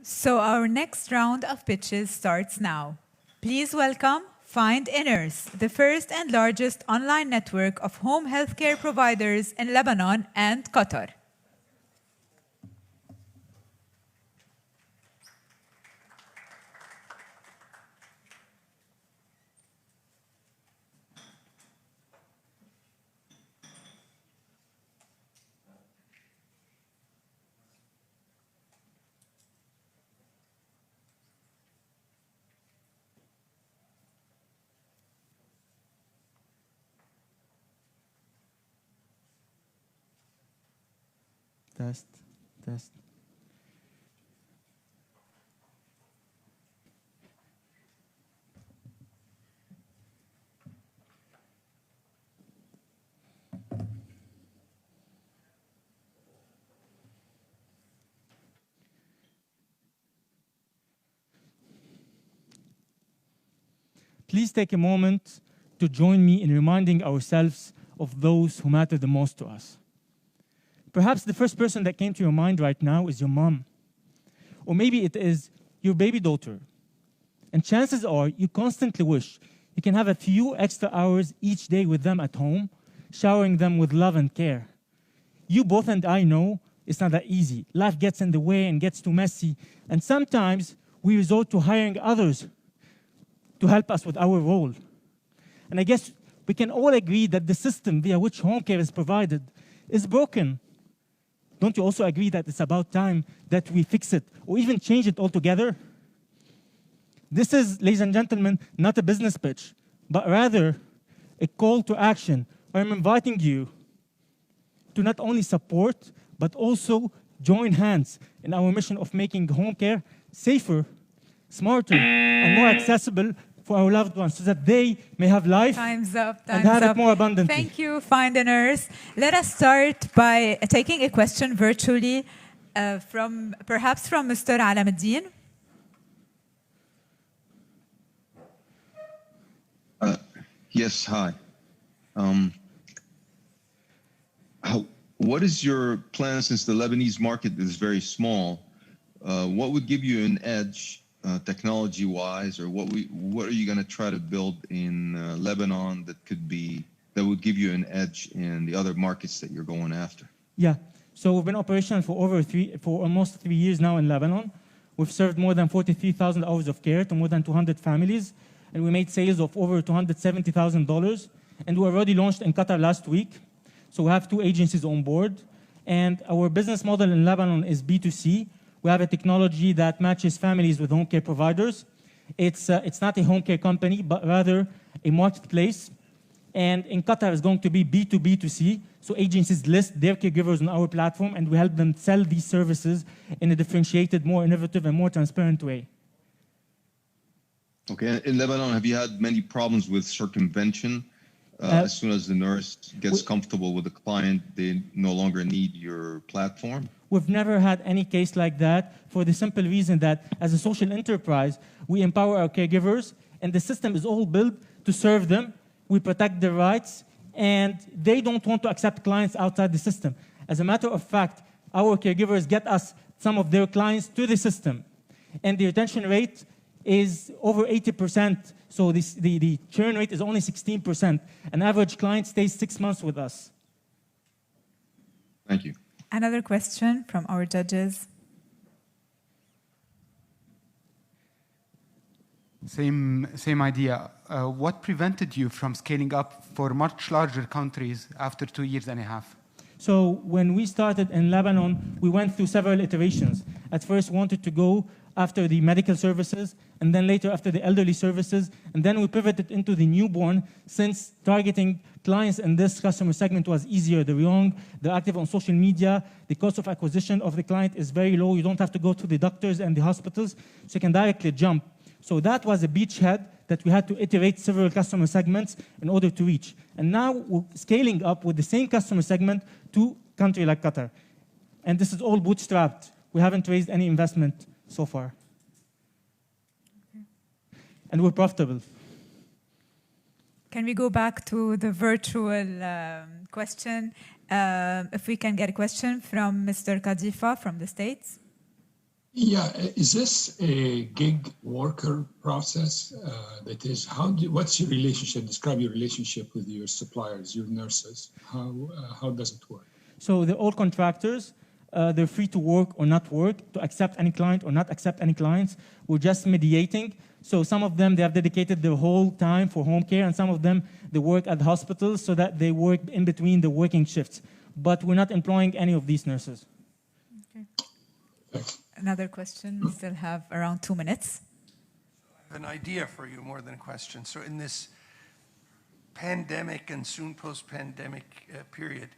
So our next round of pitches starts now. Please welcome Find Inners, the first and largest online network of home healthcare providers in Lebanon and Qatar. Test, test. Please take a moment to join me in reminding ourselves of those who matter the most to us. Perhaps the first person that came to your mind right now is your mom. Or maybe it is your baby daughter. And chances are you constantly wish you can have a few extra hours each day with them at home, showering them with love and care. You both and I know it's not that easy. Life gets in the way and gets too messy. And sometimes we resort to hiring others to help us with our role. And I guess we can all agree that the system via which home care is provided is broken. Don't you also agree that it's about time that we fix it or even change it altogether? This is, ladies and gentlemen, not a business pitch, but rather a call to action. I'm inviting you to not only support, but also join hands in our mission of making home care safer, smarter, and more accessible for our loved ones so that they may have life and have it more abundantly. Thank you, Find a Nurse. Let us start by taking a question virtually perhaps from Mr. Alamuddin. Yes, hi. What is your plan since the Lebanese market is very small? What would give you an edge technology-wise, or what are you going to try to build in Lebanon that would give you an edge in the other markets that you're going after? Yeah, so we've been operational for almost 3 years now in Lebanon. We've served more than 43,000 hours of care to more than 200 families, and we made sales of over $270,000. And we already launched in Qatar last week. So we have 2 agencies on board, and our business model in Lebanon is B2C. We have a technology that matches families with home care providers. It's not a home care company, but rather a marketplace. And in Qatar, it's going to be B2B2C. So agencies list their caregivers on our platform, and we help them sell these services in a differentiated, more innovative, and more transparent way. Okay. In Lebanon, have you had many problems with circumvention? As soon as the nurse gets comfortable with the client, they no longer need your platform? We've never had any case like that for the simple reason that as a social enterprise, we empower our caregivers, and the system is all built to serve them. We protect their rights, and they don't want to accept clients outside the system. As a matter of fact, our caregivers get us some of their clients to the system, and the retention rate is over 80%. So the churn rate is only 16%. An average client stays 6 months with us. Thank you. Another question from our judges. Same idea. What prevented you from scaling up for much larger countries after 2 years and a half? So when we started in Lebanon, we went through several iterations. At first, we wanted to go after the medical services, and then later after the elderly services, and then we pivoted into the newborn, since targeting clients in this customer segment was easier. They're young, they're active on social media, the cost of acquisition of the client is very low, you don't have to go to the doctors and the hospitals, so you can directly jump. So that was a beachhead that we had to iterate several customer segments in order to reach. And now we're scaling up with the same customer segment to a country like Qatar. And this is all bootstrapped. We haven't raised any investment so far. And we're profitable. Can we go back to the virtual question? If we can get a question from Mr. Kadifa from the States. Yeah, is this a gig worker process? That is, what's your relationship? Describe your relationship with your suppliers, your nurses. How does it work? So they're all contractors. They're free to work or not work, to accept any client or not accept any clients. We're just mediating. So some of them, they have dedicated their whole time for home care, and some of them, they work at hospitals so that they work in between the working shifts. But we're not employing any of these nurses. Okay. Thanks. Another question. We still have around 2 minutes. I have an idea for you more than a question. So in this pandemic and soon post-pandemic period,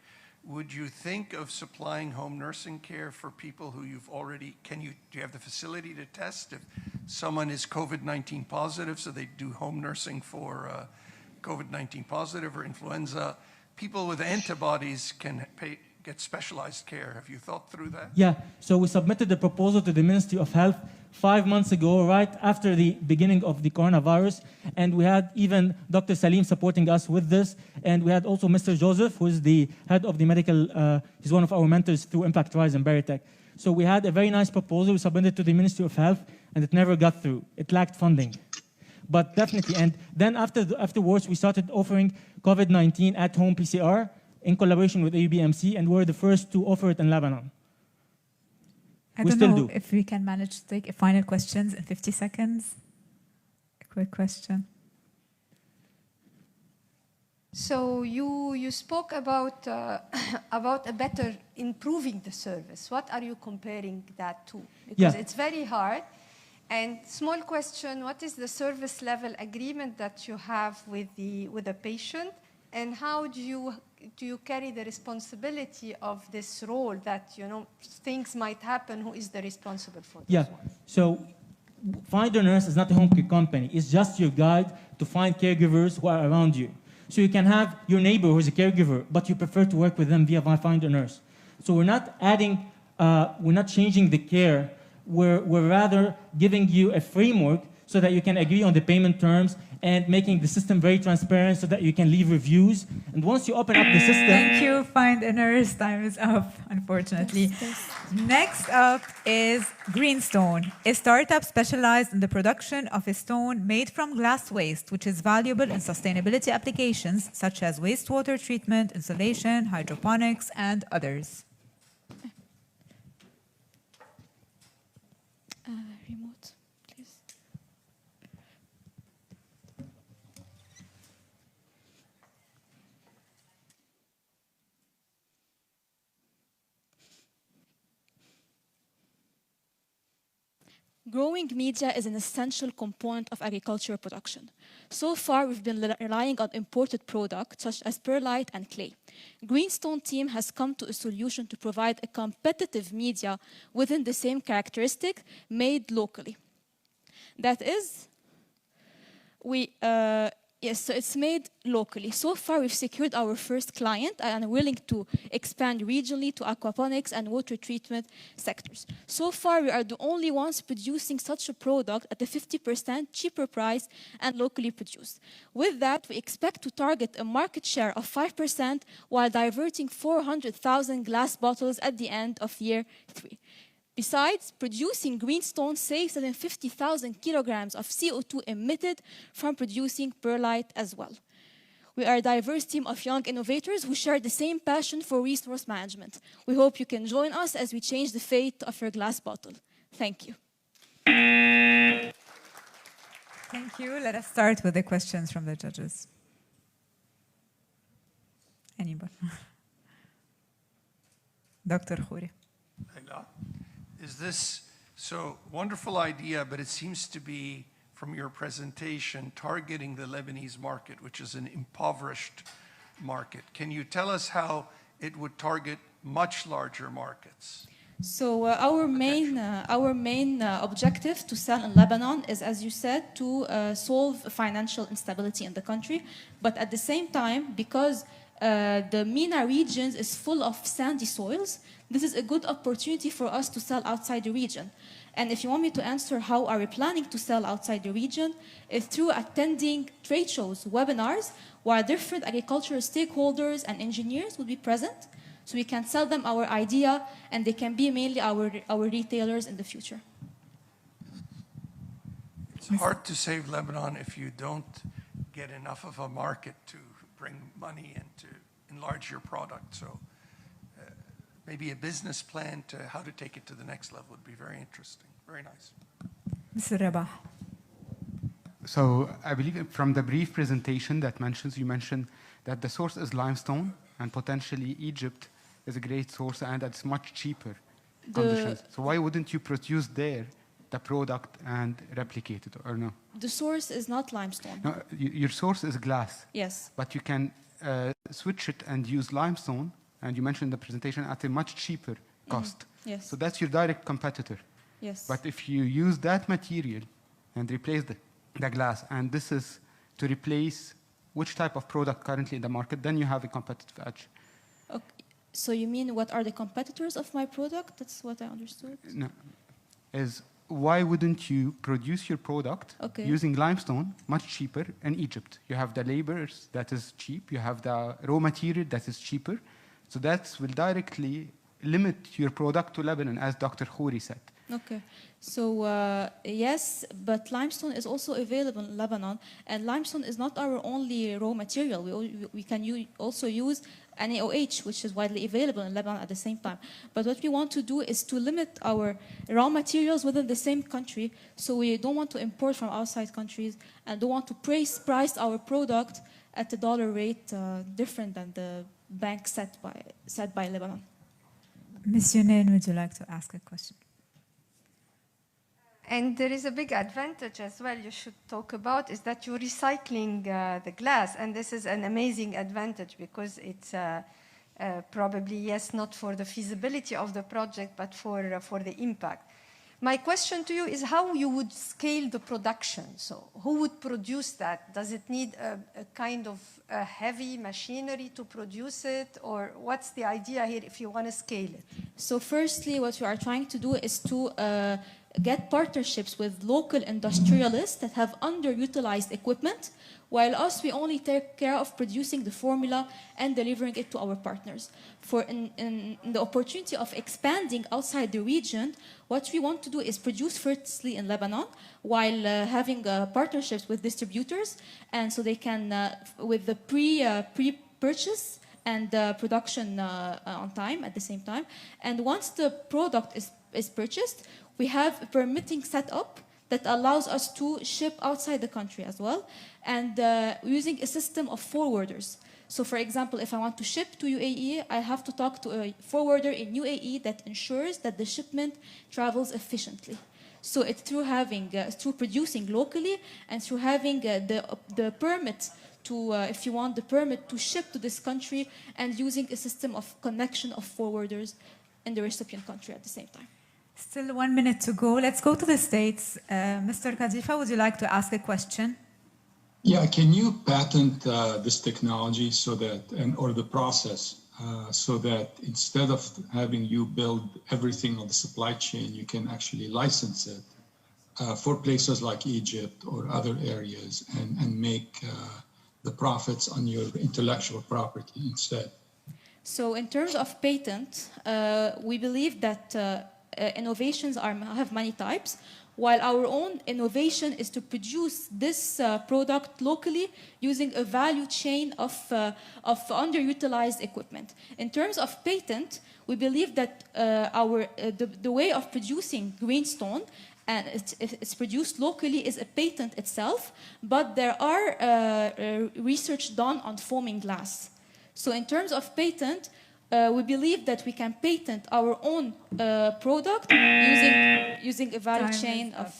would you think of supplying home nursing care for people who you've already, do you have the facility to test if someone is COVID-19 positive, so they do home nursing for COVID-19 positive or influenza? People with antibodies can get specialized care. Have you thought through that? Yeah, so we submitted the proposal to the Ministry of Health 5 months ago, right after the beginning of the coronavirus. And we had even Dr. Salim supporting us with this. And we had also Mr. Joseph, who is the head of the medical, he's one of our mentors through Impact Rise and Beirut. So we had a very nice proposal. We submitted to the Ministry of Health, and it never got through. It lacked funding. But definitely, and then afterwards, we started offering COVID-19 at-home PCR in collaboration with AUB, and we're the first to offer it in Lebanon. I don't know if we can manage to take a final questions in 50 seconds. A quick question. So you spoke about about a better improving the service. What are you comparing that to? Because it's very hard. And small question: what is the service level agreement that you have with the patient, and how do you carry the responsibility of this role that things might happen? Who is the responsible for this? Yeah. So Find a Nurse is not a home care company. It's just your guide to find caregivers who are around you. So you can have your neighbor who is a caregiver, but you prefer to work with them via Find a Nurse. So we're not adding, we're not changing the care. We're rather giving you a framework so that you can agree on the payment terms and making the system very transparent so that you can leave reviews. And once you open up the system... Thank you, Find a Nurse. Time is up, unfortunately. Yes. Next up is Greenstone, a startup specialized in the production of a stone made from glass waste, which is valuable in sustainability applications such as wastewater treatment, insulation, hydroponics, and others. Remote, please. Growing media is an essential component of agricultural production. So far, we've been relying on imported products such as perlite and clay. Greenstone team has come to a solution to provide a competitive media within the same characteristic made locally. That is, so it's made locally. So far, we've secured our first client and are willing to expand regionally to aquaponics and water treatment sectors. So far, we are the only ones producing such a product at a 50% cheaper price and locally produced. With that, we expect to target a market share of 5% while diverting 400,000 glass bottles at the end of year 3. Besides, producing Greenstone saves 750,000 kilograms of CO2 emitted from producing perlite as well. We are a diverse team of young innovators who share the same passion for resource management. We hope you can join us as we change the fate of your glass bottle. Thank you. Thank you. Let us start with the questions from the judges. Anybody? Dr. Khouri. Is this, so wonderful idea, but it seems to be, from your presentation, targeting the Lebanese market, which is an impoverished market. Can you tell us how it would target much larger markets? So our main objective to sell in Lebanon is, as you said, to solve financial instability in the country. But at the same time, because the MENA region is full of sandy soils, this is a good opportunity for us to sell outside the region. And if you want me to answer how are we planning to sell outside the region, it's through attending trade shows, webinars, where different agricultural stakeholders and engineers will be present So we can sell them our idea, and they can be mainly our retailers in the future. It's hard to save Lebanon if you don't get enough of a market to bring money and to enlarge your product. So maybe a business plan to how to take it to the next level would be very interesting. Very nice. Mr. Rabah. So I believe from the brief presentation that you mentioned that the source is limestone, and potentially Egypt is a great source, and it's much cheaper conditions. So why wouldn't you produce there the product and replicate it, or no? The source is not limestone. No, your source is glass. Yes. But you can switch it and use limestone, and you mentioned in the presentation, at a much cheaper cost. Yes. So that's your direct competitor. Yes. But if you use that material and replace the glass, and this is to replace which type of product currently in the market, then you have a competitive edge. Okay. So you mean what are the competitors of my product? That's what I understood. No. Why wouldn't you produce your product using limestone much cheaper in Egypt? You have the laborers that is cheap, you have the raw material that is cheaper. So that will directly limit your product to Lebanon, as Dr. Khouri said. Okay, so yes, but limestone is also available in Lebanon, and limestone is not our only raw material. We can also use NaOH, which is widely available in Lebanon at the same time. But what we want to do is to limit our raw materials within the same country, so we don't want to import from outside countries, and don't want to price our product at a dollar rate different than the bank set by Lebanon. Ms. Yunain, would you like to ask a question? And there is a big advantage as well you should talk about, is that you're recycling the glass. And this is an amazing advantage because it's probably, yes, not for the feasibility of the project, but for the impact. My question to you is how you would scale the production. So who would produce that? Does it need a kind of a heavy machinery to produce it? Or what's the idea here if you want to scale it? So firstly, what we are trying to do is to get partnerships with local industrialists that have underutilized equipment, while us, we only take care of producing the formula and delivering it to our partners. For in the opportunity of expanding outside the region, what we want to do is produce firstly in Lebanon, while having partnerships with distributors, and so they can, with the pre-purchase and production on time at the same time. And once the product is purchased, we have a permitting setup that allows us to ship outside the country as well, and using a system of forwarders. So for example, if I want to ship to UAE, I have to talk to a forwarder in UAE that ensures that the shipment travels efficiently. So it's through having, through producing locally, and through having the permit to, if you want the permit to ship to this country, and using a system of connection of forwarders in the recipient country at the same time. Still 1 minute to go. Let's go to the States. Mr. Khadifa, would you like to ask a question? Yeah, can you patent this technology so that, or the process, so that instead of having you build everything on the supply chain, you can actually license it for places like Egypt or other areas and make the profits on your intellectual property instead? So in terms of patent, we believe that innovations have many types, while our own innovation is to produce this product locally using a value chain of underutilized equipment. In terms of patent, we believe that the way of producing greenstone, and it's produced locally, is a patent itself, but there are research done on foaming glass. So in terms of patent, we believe that we can patent our own product using a value chain of...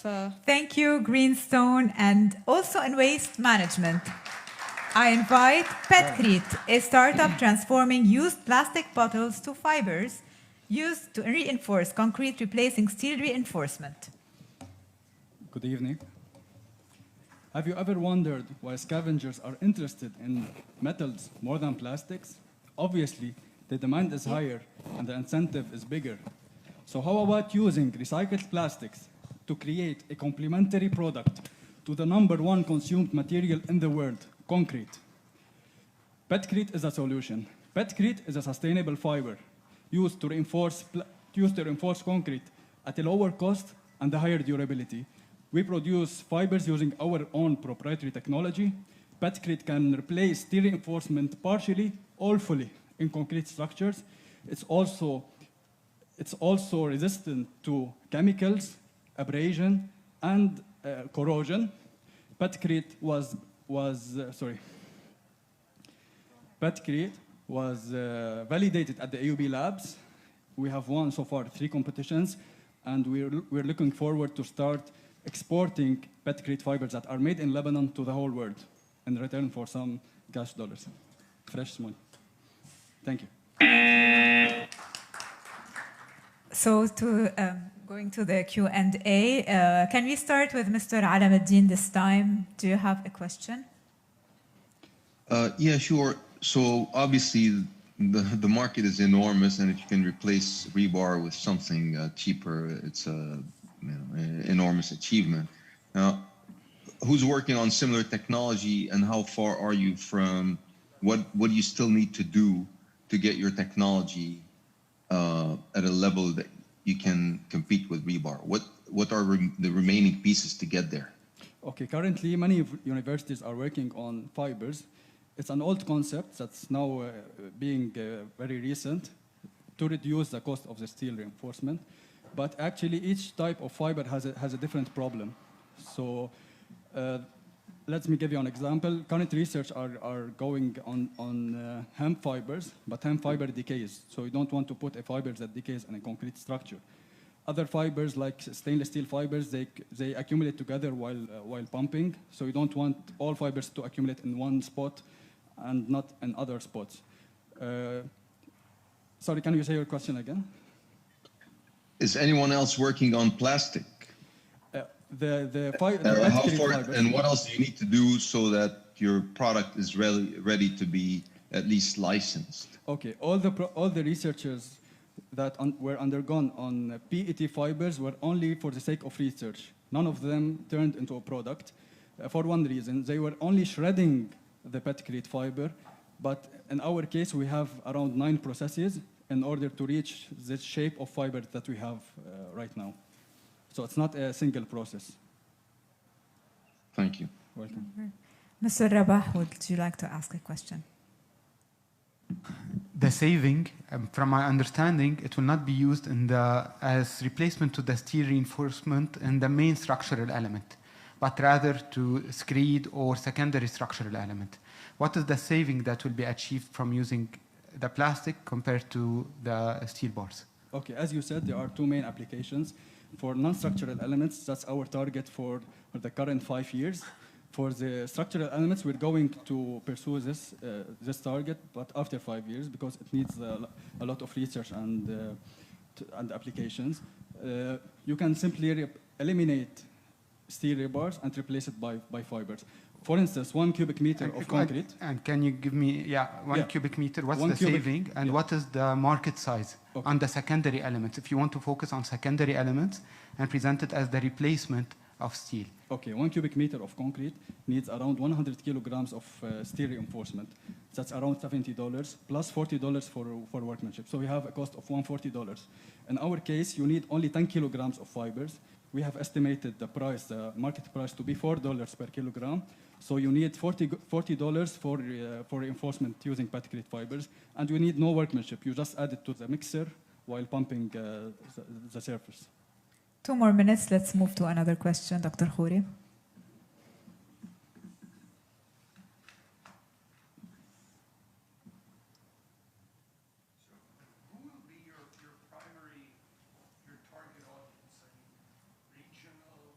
Thank you, Greenstone. And also in waste management, I invite Petcrete, a startup transforming used plastic bottles to fibers used to reinforce concrete, replacing steel reinforcement. Good evening. Have you ever wondered why scavengers are interested in metals more than plastics? Obviously, the demand is higher and the incentive is bigger. So how about using recycled plastics to create a complementary product to the #1 consumed material in the world, concrete? Petcrete is a solution. Petcrete is a sustainable fiber used to reinforce concrete at a lower cost and a higher durability. We produce fibers using our own proprietary technology. Petcrete can replace steel reinforcement partially or fully in concrete structures. It's also resistant to chemicals, abrasion, and corrosion. Petcrete was validated at the AUB labs. We have won so far 3 competitions, and we're looking forward to start exporting Petcrete fibers that are made in Lebanon to the whole world in return for some cash dollars, fresh money. Thank you. So going to the Q&A, can we start with Mr. Alameddin this time? Do you have a question? Yeah, sure. So obviously the market is enormous, and if you can replace rebar with something cheaper, it's an enormous achievement. Now, who's working on similar technology, and how far are you from what do you still need to do to get your technology at a level that you can compete with rebar? What are the remaining pieces to get there? Okay, currently many universities are working on fibers. It's an old concept that's now being very recent to reduce the cost of the steel reinforcement. But actually each type of fiber has a different problem. So let me give you an example. Current research are going on hemp fibers, but hemp fiber decays. So you don't want to put a fiber that decays in a concrete structure. Other fibers, like stainless steel fibers, they accumulate together while pumping. So you don't want all fibers to accumulate in one spot and not in other spots. Sorry, can you say your question again? Is anyone else working on plastic? How far, and what else do you need to do so that your product is ready to be at least licensed? Okay, all the researchers that were undergone on PET fibers were only for the sake of research. None of them turned into a product for one reason. They were only shredding the Petcrete fiber, but in our case, we have around 9 processes in order to reach the shape of fiber that we have right now. So it's not a single process. Thank you. Welcome. Mr. Rabah, would you like to ask a question? The saving, from my understanding, it will not be used as replacement to the steel reinforcement in the main structural element, but rather to screed or secondary structural element. What is the saving that will be achieved from using the plastic compared to the steel bars? Okay, as you said, there are 2 main applications. For non-structural elements, that's our target for the current 5 years. For the structural elements, we're going to pursue this target, but after 5 years, because it needs a lot of research and applications. You can simply eliminate steel rebars and replace it by fibers. For instance, 1 cubic meter of concrete. And can you give me, one cubic meter, what's the saving, and what is the market size on the secondary elements, if you want to focus on secondary elements and present it as the replacement of steel? Okay, 1 cubic meter of concrete needs around 100 kilograms of steel reinforcement. That's around $70 plus $40 for workmanship. So we have a cost of $140. In our case, you need only 10 kilograms of fibers. We have estimated the price, the market price, to be $4 per kilogram. So you need $40 for reinforcement using Petcrete fibers, and you need no workmanship. You just add it to the mixer while pumping the surface. 2 more minutes. Let's move to another question, Dr. Khouri. Who will be your primary, your target audience? Regional?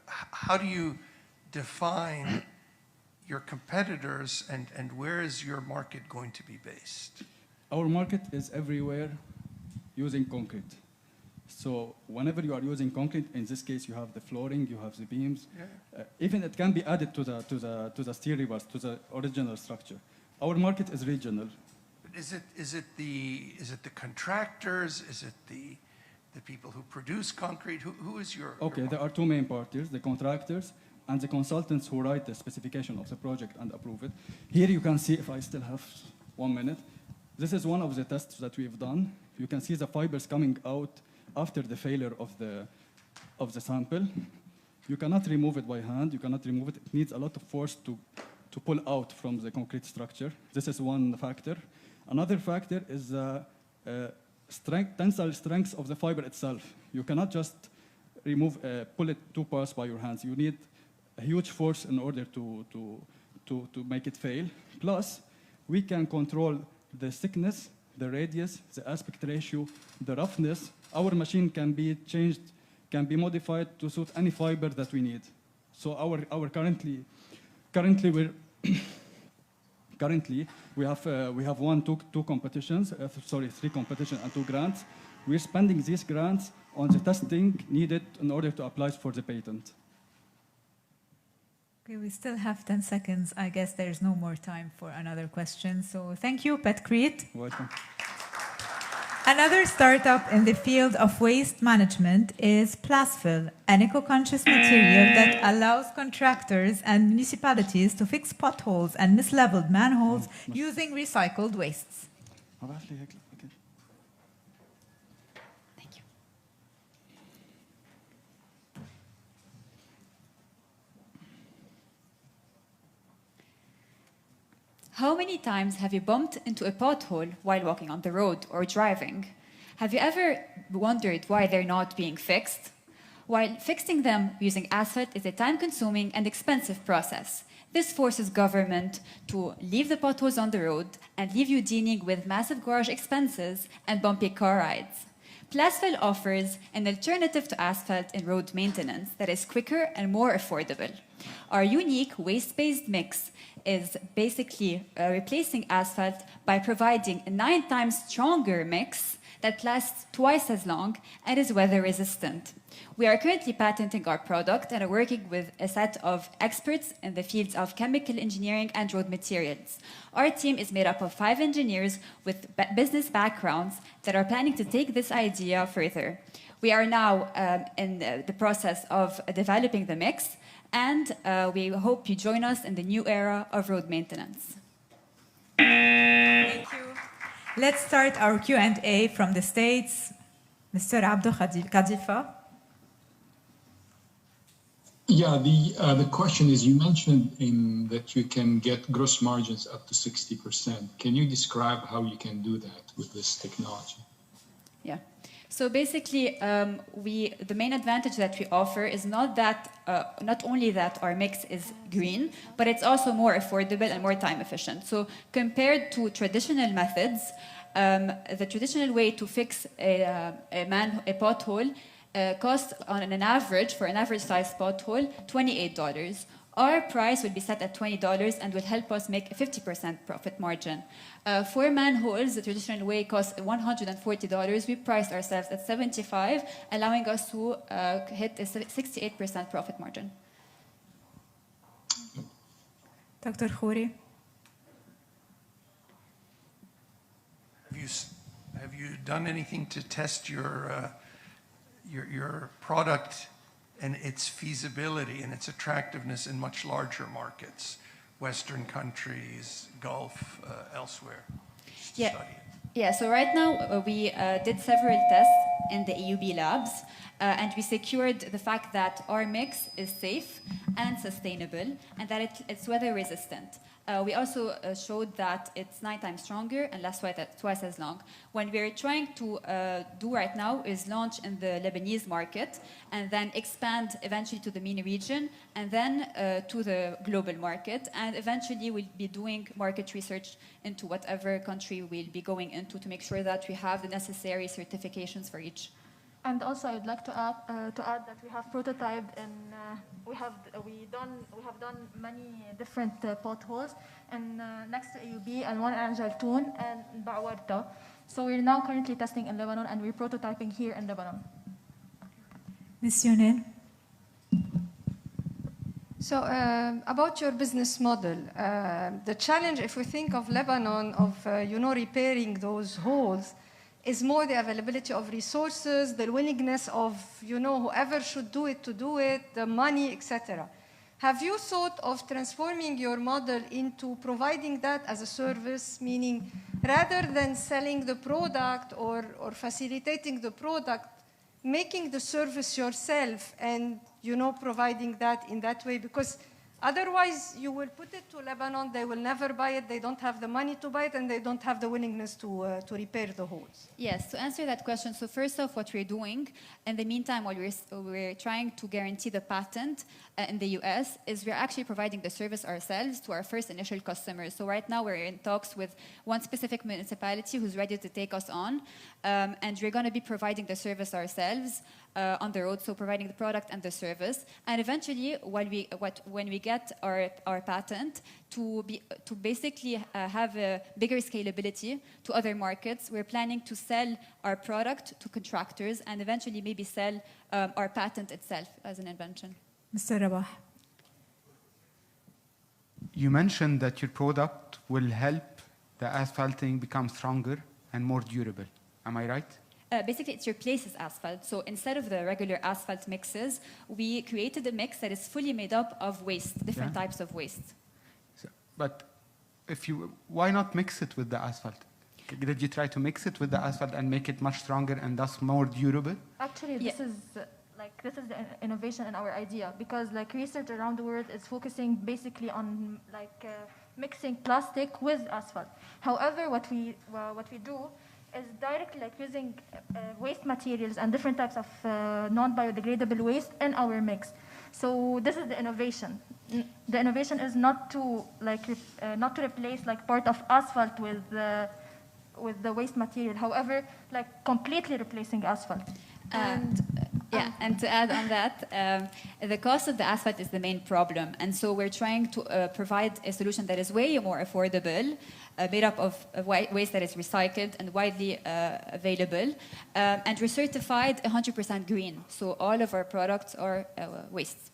How do you define your competitors, and where is your market going to be based? Our market is everywhere using concrete. So whenever you are using concrete, in this case, you have the flooring, you have the beams. Yeah. Even it can be added to the steel rebars, to the original structure. Our market is regional. But is it the contractors? Is it the people who produce concrete? Who is your? Okay, there are 2 main parties: the contractors, and the consultants who write the specification of the project and approve it. Here you can see, if I still have 1 minute, this is one of the tests that we've done. You can see the fibers coming out after the failure of the sample. You cannot remove it by hand. You cannot remove it. It needs a lot of force to pull out from the concrete structure. This is one factor. Another factor is the tensile strength of the fiber itself. You cannot just pull it 2 parts by your hands. You need a huge force in order to make it fail. Plus, we can control the thickness, the radius, the aspect ratio, the roughness. Our machine can be changed, can be modified to suit any fiber that we need. So currently we have two competitions, 3 competitions and 2 grants. We're spending these grants on the testing needed in order to apply for the patent. Okay, we still have 10 seconds. I guess there's no more time for another question. So thank you, Petcrete. Welcome. Another startup in the field of waste management is Plasfill, an eco-conscious material that allows contractors and municipalities to fix potholes and misleveled manholes using recycled wastes. Thank you. How many times have you bumped into a pothole while walking on the road or driving? Have you ever wondered why they're not being fixed? While fixing them using asphalt is a time-consuming and expensive process, this forces government to leave the potholes on the road and leave you dealing with massive garage expenses and bumpy car rides. Plasfill offers an alternative to asphalt in road maintenance that is quicker and more affordable. Our unique waste-based mix is basically replacing asphalt by providing a 9 times stronger mix that lasts twice as long and is weather resistant. We are currently patenting our product and are working with a set of experts in the fields of chemical engineering and road materials. Our team is made up of 5 engineers with business backgrounds that are planning to take this idea further. We are now in the process of developing the mix, and we hope you join us in the new era of road maintenance. Thank you. Let's start our Q&A from the States. Mr. Abdo Khadifa. Yeah, the question is, you mentioned that you can get gross margins up to 60%. Can you describe how you can do that with this technology? Yeah. So basically, the main advantage that we offer is not only that our mix is green, but it's also more affordable and more time efficient. So compared to traditional methods, the traditional way to fix a pothole costs on an average, for an average size pothole, $28. Our price will be set at $20 and will help us make a 50% profit margin. For manholes, the traditional way costs $140. We priced ourselves at $75, allowing us to hit a 68% profit margin. Dr. Khouri. Have you done anything to test your product and its feasibility and its attractiveness in much larger markets, Western countries, Gulf, elsewhere? Yeah, so right now we did several tests in the AUB labs, and we secured the fact that our mix is safe and sustainable and that it's weather resistant. We also showed that it's 9 times stronger and lasts twice as long. What we're trying to do right now is launch in the Lebanese market and then expand eventually to the MENA region and then to the global market. And eventually we'll be doing market research into whatever country we'll be going into to make sure that we have the necessary certifications for each. And also, I would like to add that we have prototyped and we have done many different potholes and next to AUB and one in Jaltoun and Bawarta. So we're now currently testing in Lebanon and we're prototyping here in Lebanon. Ms. Yunin. So about your business model, the challenge, if we think of Lebanon, of repairing those holes, is more the availability of resources, the willingness of whoever should do it to do it, the money, etc. Have you thought of transforming your model into providing that as a service, meaning rather than selling the product or facilitating the product, making the service yourself and, providing that in that way? Because otherwise, you will put it to Lebanon, they will never buy it, they don't have the money to buy it, and they don't have the willingness to repair the holes. Yes, to answer that question, so first off, what we're doing, in the meantime, while we're trying to guarantee the patent in the US, is we're actually providing the service ourselves to our first initial customers. So right now, we're in talks with one specific municipality who's ready to take us on, and we're going to be providing the service ourselves on the road, so providing the product and the service. And eventually, when we get our patent, to basically have a bigger scalability to other markets, we're planning to sell our product to contractors and eventually maybe sell our patent itself as an invention. Mr. Rabah. You mentioned that your product will help the asphalting become stronger and more durable. Am I right? Basically, it replaces asphalt. So instead of the regular asphalt mixes, we created a mix that is fully made up of waste, different types of waste. But why not mix it with the asphalt? Did you try to mix it with the asphalt and make it much stronger and thus more durable? Actually, this is the innovation in our idea, because research around the world is focusing basically on mixing plastic with asphalt. However, what we do is directly using waste materials and different types of non-biodegradable waste in our mix. So this is the innovation. The innovation is not to replace part of asphalt with the waste material. However, completely replacing asphalt. And to add on that, the cost of the asphalt is the main problem. And so we're trying to provide a solution that is way more affordable, made up of waste that is recycled and widely available. And we're certified 100% green. So all of our products are waste.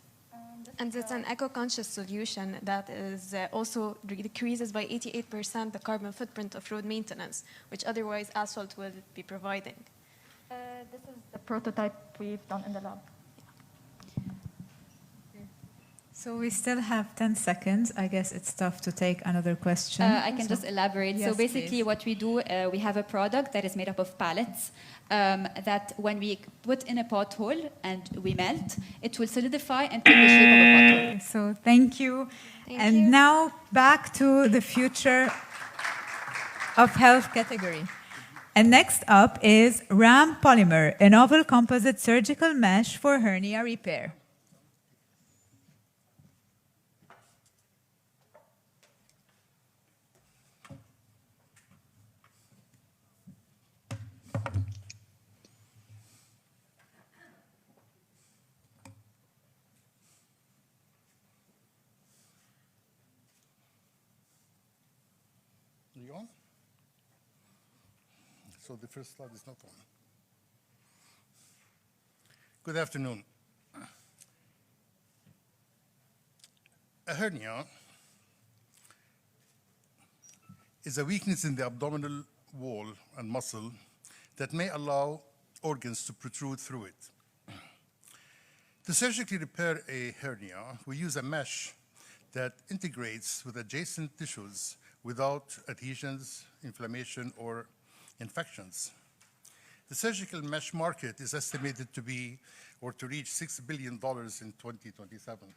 And it's an eco-conscious solution that is also decreases by 88% the carbon footprint of road maintenance, which otherwise asphalt will be providing. This is the prototype we've done in the lab. So we still have 10 seconds. I guess it's tough to take another question. I can just elaborate. Yes, so basically please. what we do, we have a product that is made up of pallets that when we put in a pothole and we melt, it will solidify and take the shape of a pothole. So thank you. Now back to the future of health category. And next up is RAM Polymer, a novel composite surgical mesh for hernia repair. You on? So the first slide is not on. Good afternoon. A hernia is a weakness in the abdominal wall and muscle that may allow organs to protrude through it. To surgically repair a hernia, we use a mesh that integrates with adjacent tissues without adhesions, inflammation, or infections. The surgical mesh market is estimated to be or to reach $6 billion in 2027.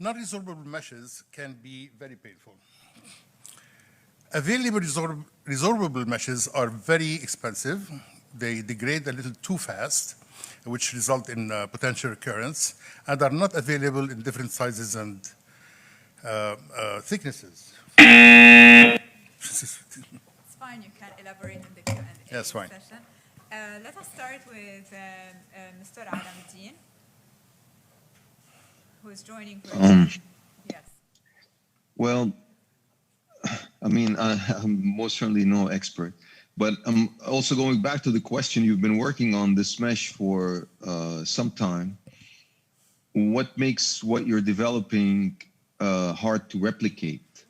Non-resorbable meshes can be very painful. Available resorbable meshes are very expensive. They degrade a little too fast, which result in potential recurrence, and are not available in different sizes and thicknesses. It's fine, you can elaborate in the Q&A That's fine. session. Let us start with Mr. Alamuddin, who is joining. Yes. Well, I mean, I'm most certainly no expert, but I'm also going back to the question. You've been working on this mesh for some time. What makes what you're developing hard to replicate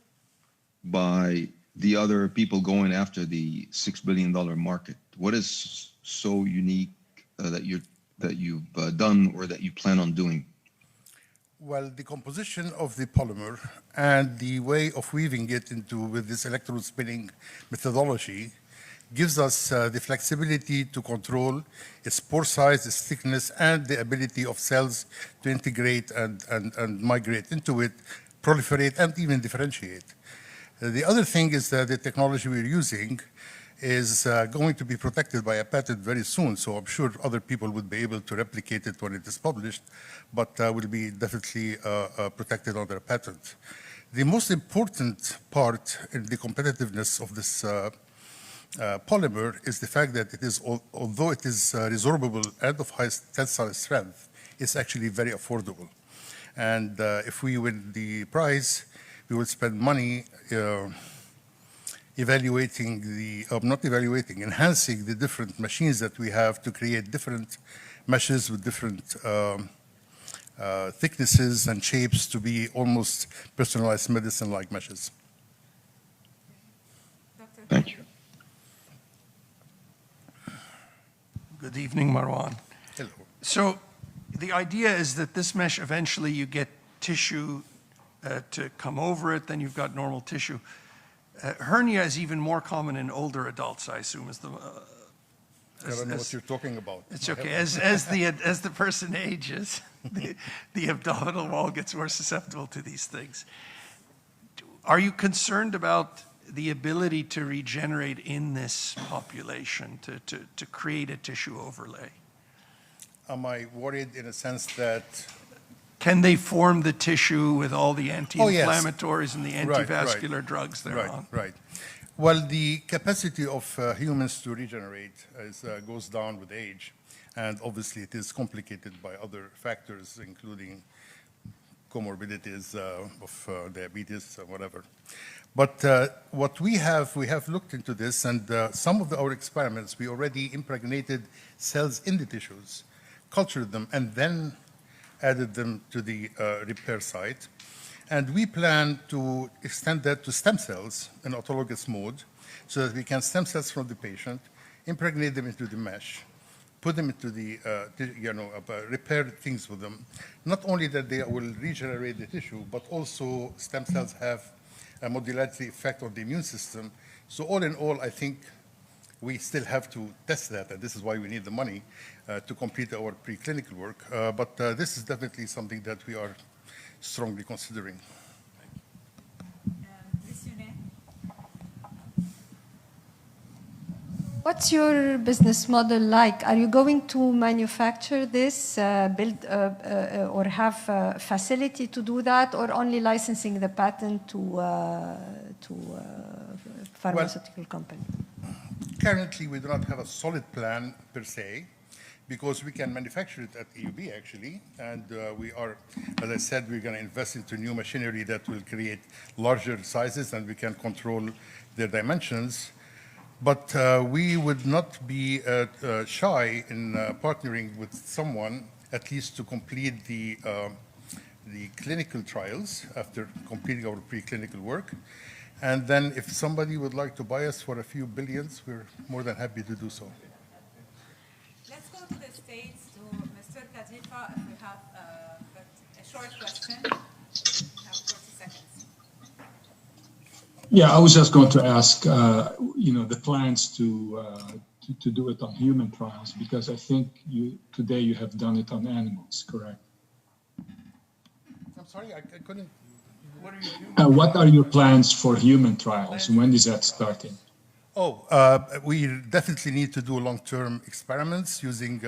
by the other people going after the $6 billion market? What is so unique that you're you've done or that you plan on doing? Well, the composition of the polymer and the way of weaving it into with this electrode spinning methodology gives us the flexibility to control its pore size, its thickness, and the ability of cells to integrate and migrate into it, proliferate, and even differentiate. The other thing is that the technology we're using is going to be protected by a patent very soon, so I'm sure other people would be able to replicate it when it is published, but will be definitely protected under a patent. The most important part in the competitiveness of this polymer is the fact that it is, although it is resorbable and of high tensile strength, it's actually very affordable. And if we win the prize, we will spend money enhancing the different machines that we have to create different meshes with different thicknesses and shapes to be almost personalized medicine-like meshes. Thank you. Good evening, Marwan. Hello. So the idea is that this mesh, eventually you get tissue to come over it, then you've got normal tissue. Hernia is even more common in older adults, I assume, as the... I don't know what you're talking about. It's okay. As the person ages, the abdominal wall gets more susceptible to these things. Are you concerned about the ability to regenerate in this population, to create a tissue overlay? Am I worried in a sense that... Can they form the tissue with all the anti-inflammatories and the Right, antivascular drugs they're on? Right. Well, the capacity of humans to regenerate goes down with age, and obviously it is complicated by other factors, including comorbidities of diabetes or whatever. But what we have looked into this, and some of our experiments, we already impregnated cells in the tissues, cultured them, and then added them to the repair site. And we plan to extend that to stem cells in autologous mode so that we can stem cells from the patient, impregnate them into the mesh, put them into the, repair things with them. Not only that they will regenerate the tissue, but also stem cells have a modularity effect on the immune system. So all in all, I think we still have to test that, and this is why we need the money to complete our preclinical work. But this is definitely something that we are strongly considering. What's your business model like? Are you going to manufacture this, build or have a facility to do that, or only licensing the patent to pharmaceutical company? Currently, we do not have a solid plan per se, because we can manufacture it at AUB actually, and we are, as I said, we're going to invest into new machinery that will create larger sizes and we can control their dimensions. But we would not be shy in partnering with someone, at least to complete the clinical trials after completing our preclinical work. And then if somebody would like to buy us for a few billions, we're more than happy to do so. Let's go to the States to Mr. Khalifa if we have a short question. We have 40 seconds. Yeah, I was just going to ask, the plans to do it on human trials, because I think today you have done it on animals, correct? I'm sorry, I couldn't. What are you doing? What are your plans for human trials? When is that starting? We definitely need to do long-term experiments using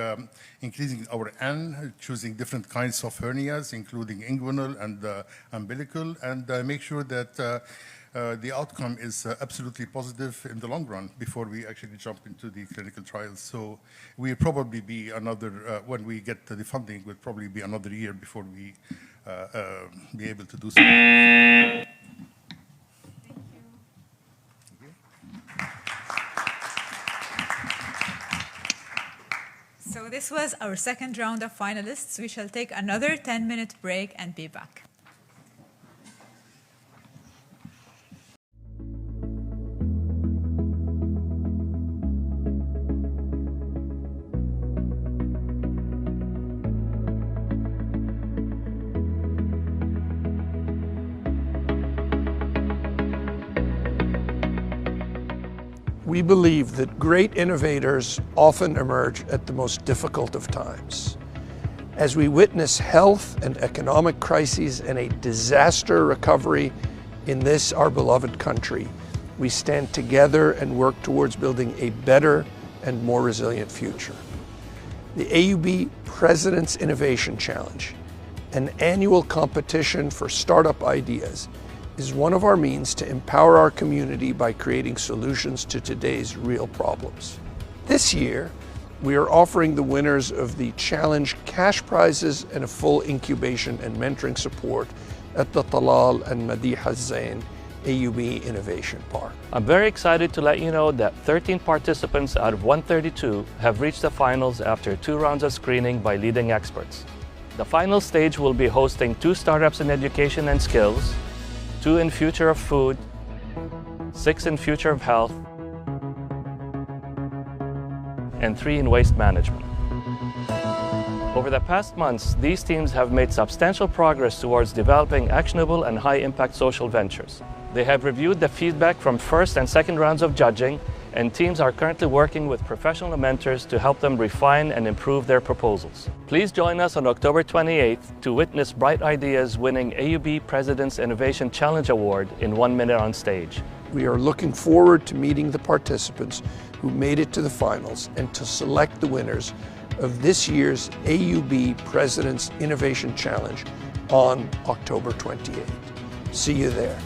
increasing our N, choosing different kinds of hernias, including inguinal and umbilical, and make sure that the outcome is absolutely positive in the long run before we actually jump into the clinical trials. So we'll probably be another, when we get the funding, will probably be another year before we be able to do so. Thank you. So this was our second round of finalists. We shall take another 10-minute break and be back. We believe that great innovators often emerge at the most difficult of times. As we witness health and economic crises and a disaster recovery in this, our beloved country, we stand together and work towards building a better and more resilient future. The AUB President's Innovation Challenge, an annual competition for startup ideas, is one of our means to empower our community by creating solutions to today's real problems. This year, we are offering the winners of the challenge cash prizes and a full incubation and mentoring support at the Talal and Mediha Zein AUB Innovation Park. I'm very excited to let you know that 13 participants out of 132 have reached the finals after 2 rounds of screening by leading experts. The final stage will be hosting 2 startups in education and skills, 2 in future of food, 6 in future of health, and 3 in waste management. Over the past months, these teams have made substantial progress towards developing actionable and high-impact social ventures. They have reviewed the feedback from first and second rounds of judging, and teams are currently working with professional mentors to help them refine and improve their proposals. Please join us on October 28th to witness bright ideas winning AUB President's Innovation Challenge Award in 1 minute on stage. We are looking forward to meeting the participants who made it to the finals and to select the winners of this year's AUB President's Innovation Challenge on October 28th. See you there.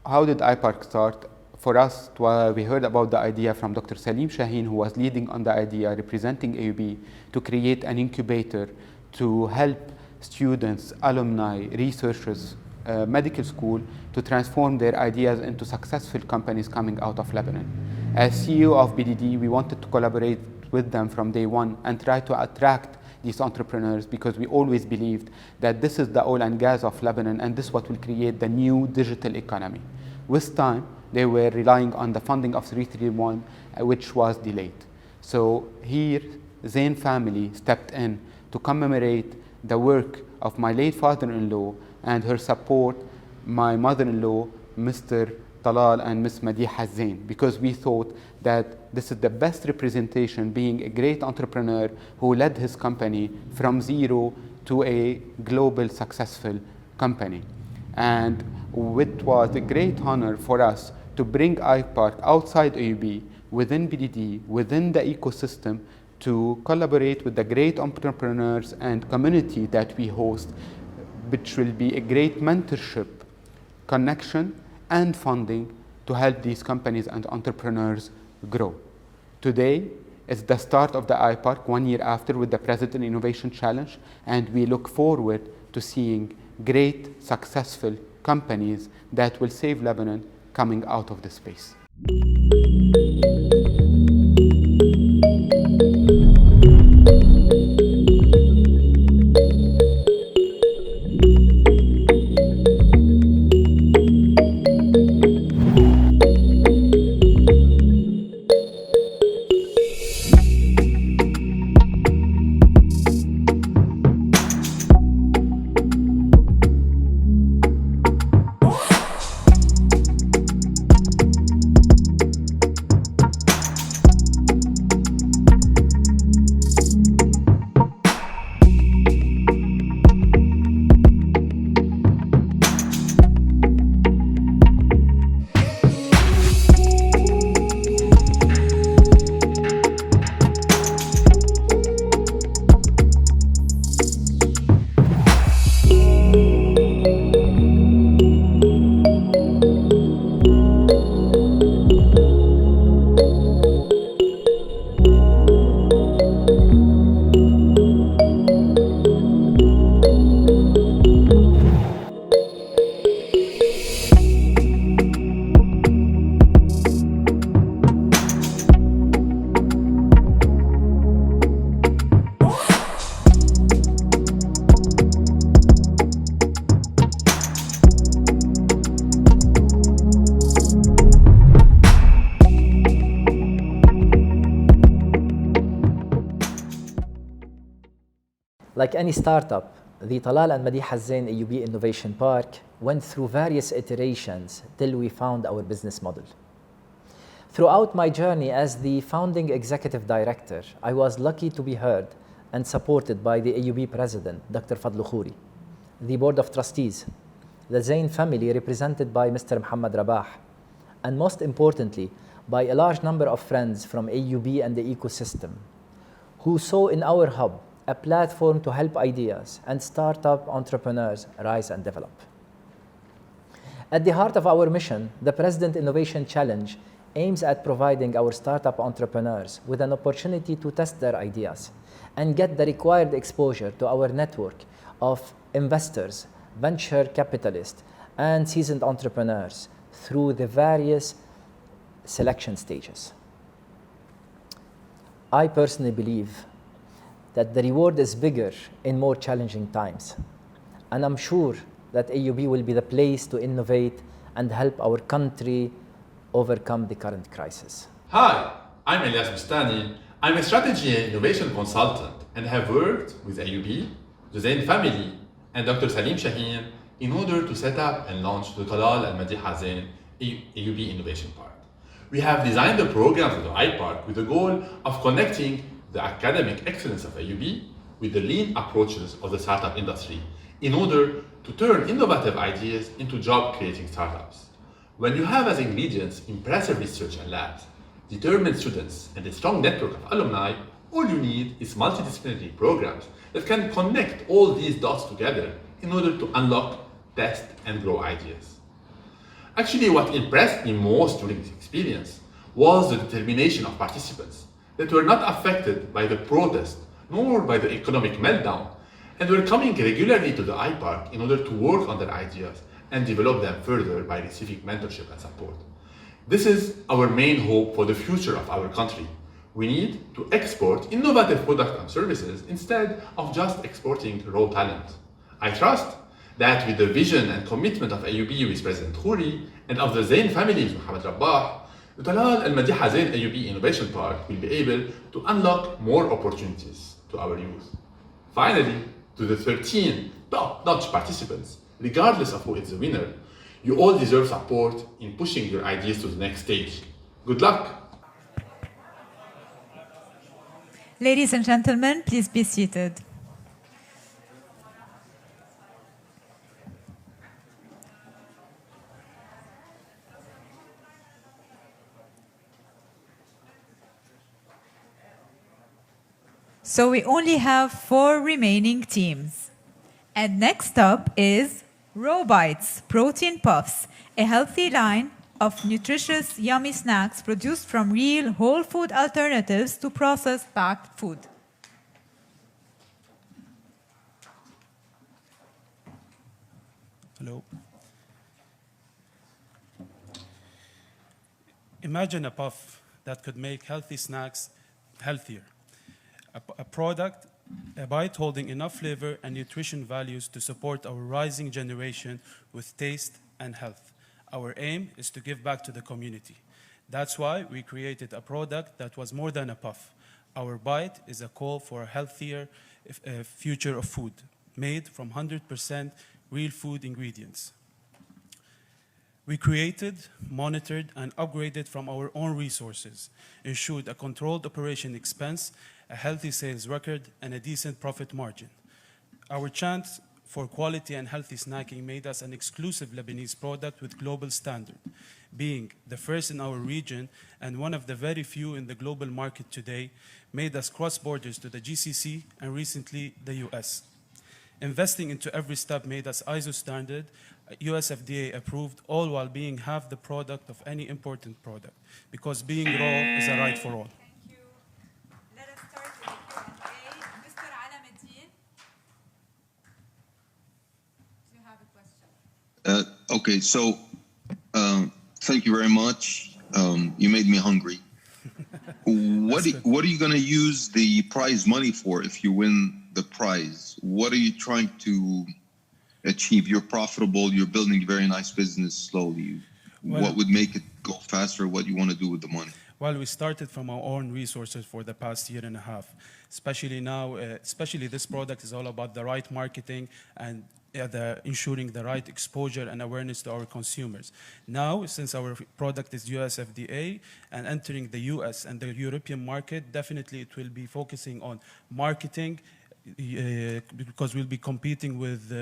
How did iPark start? For us, we heard about the idea from Dr. Salim Shaheen, who was leading on the idea, representing AUB, to create an incubator to help students, alumni, researchers, medical school to transform their ideas into successful companies coming out of Lebanon. As CEO of BDD, we wanted to collaborate with them from day one and try to attract these entrepreneurs, because we always believed that this is the oil and gas of Lebanon and this is what will create the new digital economy. With time, they were relying on the funding of 331, which was delayed. So here, Zein family stepped in to commemorate the work of my late father-in-law and her support, my mother-in-law, Mr. Talal and Ms. Mediha Zein, because we thought that this is the best representation, being a great entrepreneur who led his company from zero to a global successful company. And it was a great honor for us to bring iPark outside AUB, within BDD, within the ecosystem, to collaborate with the great entrepreneurs and community that we host, which will be a great mentorship, connection, and funding to help these companies and entrepreneurs grow. Today is the start of the iPark, 1 year after, with the President Innovation Challenge, and we look forward to seeing great, successful companies that will save Lebanon coming out of this space. Like any startup, the Talal and Mediha Zein AUB Innovation Park went through various iterations till we found our business model. Throughout my journey as the founding executive director, I was lucky to be heard and supported by the AUB president, Dr. Fadlu Khouri, the board of trustees, the Zein family represented by Mr. Muhammad Rabah, and most importantly, by a large number of friends from AUB and the ecosystem, who saw in our hub a platform to help ideas and startup entrepreneurs rise and develop. At the heart of our mission, the President Innovation Challenge aims at providing our startup entrepreneurs with an opportunity to test their ideas and get the required exposure to our network of investors, venture capitalists, and seasoned entrepreneurs through the various selection stages. I personally believe that the reward is bigger in more challenging times, and I'm sure that AUB will be the place to innovate and help our country overcome the current crisis. Hi, I'm Elias Bustani. I'm a strategy and innovation consultant and have worked with AUB, the Zein family, and Dr. Salim Shaheen in order to set up and launch the Talal and Mediha Zein AUB Innovation Park. We have designed the programs of the iPark with the goal of connecting the academic excellence of AUB with the lean approaches of the startup industry in order to turn innovative ideas into job-creating startups. When you have as ingredients impressive research and labs, determined students, and a strong network of alumni, all you need is multidisciplinary programs that can connect all these dots together in order to unlock, test, and grow ideas. Actually, what impressed me most during this experience was the determination of participants that were not affected by the protest nor by the economic meltdown, and were coming regularly to the iPark in order to work on their ideas and develop them further by receiving mentorship and support. This is our main hope for the future of our country. We need to export innovative products and services instead of just exporting raw talent. I trust that with the vision and commitment of AUB with President Khouri and of the Zein family with Muhammad Rabah, the Talal and Mediha Zein AUB Innovation Park will be able to unlock more opportunities to our youth. Finally, to the 13 top-notch participants, regardless of who is the winner, you all deserve support in pushing your ideas to the next stage. Good luck! Ladies and gentlemen, please be seated. So we only have 4 remaining teams. And next up is Robites Protein Puffs, a healthy line of nutritious, yummy snacks produced from real whole food alternatives to processed packed food. Hello. Imagine a puff that could make healthy snacks healthier. A product, a bite holding enough flavor and nutrition values to support our rising generation with taste and health. Our aim is to give back to the community. That's why we created a product that was more than a puff. Our bite is a call for a healthier future of food, made from 100% real food ingredients. We created, monitored, and upgraded from our own resources, ensured a controlled operation expense, a healthy sales record, and a decent profit margin. Our chant for quality and healthy snacking made us an exclusive Lebanese product with global standard, being the first in our region and one of the very few in the global market today, made us cross borders to the GCC and recently the US. Investing into every step made us ISO standard, US FDA approved, all while being half the product of any important product, because being raw is a right for all. Thank you. Let us start with Q&A. Mr. Alameddin, do you have a question? Okay, so thank you very much. You made me hungry. What are you going to use the prize money for if you win the prize? What are you trying to achieve? You're profitable. You're building a very nice business slowly. Well, what would make it go faster? What you want to do with the money? Well, we started from our own resources for the past year and a half. Especially now, especially this product is all about the right marketing and ensuring the right exposure and awareness to our consumers. Now, since our product is US FDA and entering the US and the European market, definitely it will be focusing on marketing because we'll be competing with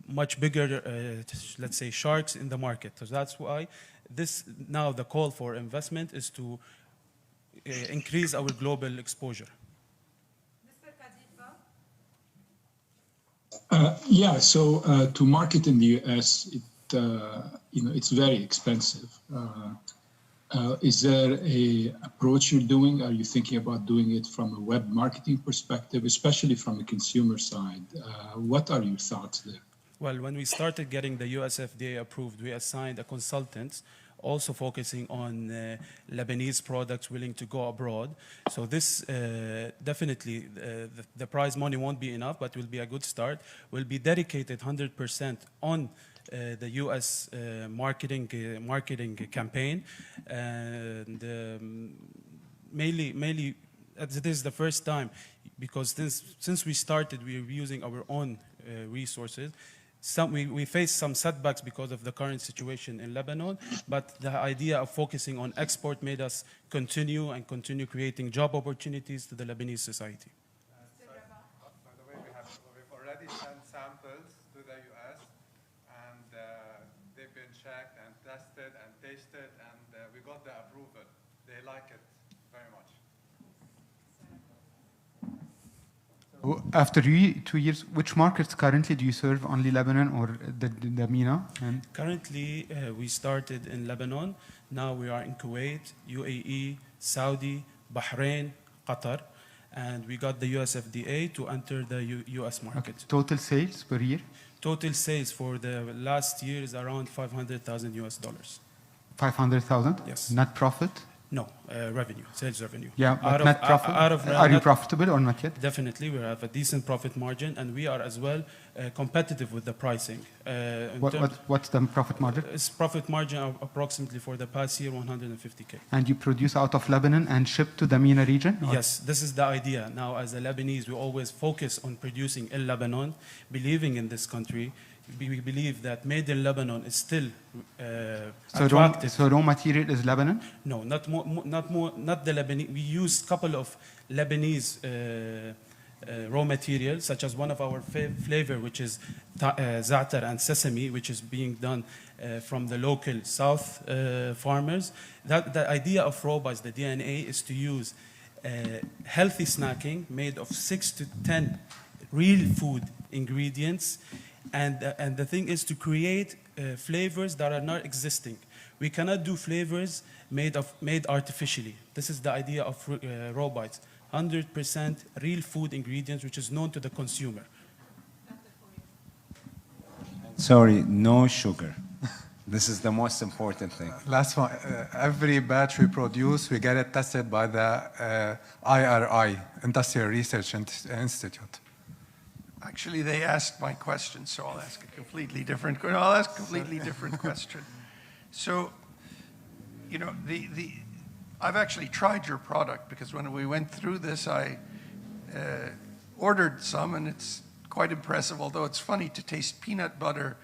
much bigger, let's say, sharks in the market. So that's why now the call for investment is to increase our global exposure. Yeah, so to market in the US, it's very expensive. Is there an approach you're doing? Are you thinking about doing it from a web marketing perspective, especially from the consumer side? What are your thoughts there? Well, when we started getting the US FDA approved, we assigned a consultant also focusing on Lebanese products willing to go abroad. So this definitely, the prize money won't be enough, but will be a good start. We'll be dedicated 100% on the US marketing campaign. And mainly, this is the first time, because since we started, we are using our own resources. We face some setbacks because of the current situation in Lebanon, but the idea of focusing on export made us continue creating job opportunities to the Lebanese society. By the way, we've already sent samples to the US, and they've been checked and tested and tasted, and we got the approval. They like it very much. After 2 years, which markets currently do you serve? Only Lebanon or the MENA? Currently, we started in Lebanon. Now we are in Kuwait, UAE, Saudi, Bahrain, Qatar, and we got the US FDA to enter the US market. Okay. Total sales per year? Total sales for the last year is around $500,000 US. 500,000? Yes. Net profit? No, revenue, sales revenue. Yeah, but net profit? Are you profitable or not yet? Definitely, we have a decent profit margin, and we are as well competitive with the pricing. What's the profit margin? It's profit margin of approximately for the past year, 150K. And you produce out of Lebanon and ship to the MENA region? Or? Yes, this is the idea. Now, as a Lebanese, we always focus on producing in Lebanon, believing in this country. We believe that made in Lebanon is still attractive. So raw material is Lebanon? No, not the Lebanese. We use a couple of Lebanese raw materials, such as one of our flavor, which is za'atar and sesame, which is being done from the local South farmers. The idea of Robites, the DNA, is to use healthy snacking made of 6 to 10 real food ingredients. And the thing is to create flavors that are not existing. We cannot do flavors made artificially. This is the idea of Robites. 100% real food ingredients, which is known to the consumer. Sorry, no sugar. This is the most important thing. Last one, every batch we produce, we get it tested by the IRI, Industrial Research Institute. Actually, they asked my question, so I'll ask a completely different question. So, you know, I've actually tried your product, because when we went through this, I ordered some, and it's quite impressive, although it's funny to taste peanut butter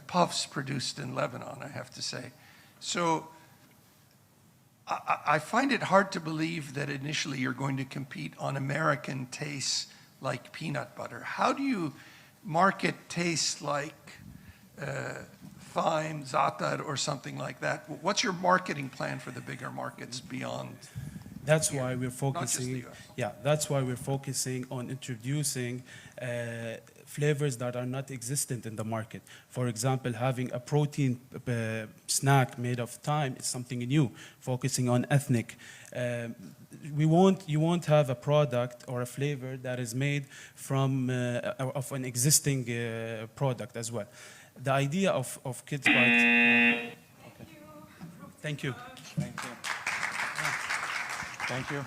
puffs produced in Lebanon, I have to say. So I find it hard to believe that initially you're going to compete on American tastes like peanut butter. How do you market tastes like thyme, za'atar, or something like that? What's your marketing plan for the bigger markets beyond? That's why we're focusing. Yeah, that's why we're focusing on introducing flavors that are not existent in the market. For example, having a protein snack made of thyme is something new. Focusing on ethnic. You won't have a product or a flavor that is made from of an existing product as well. The idea of Kids Bites. Okay. Thank you. Thank you. Thank you.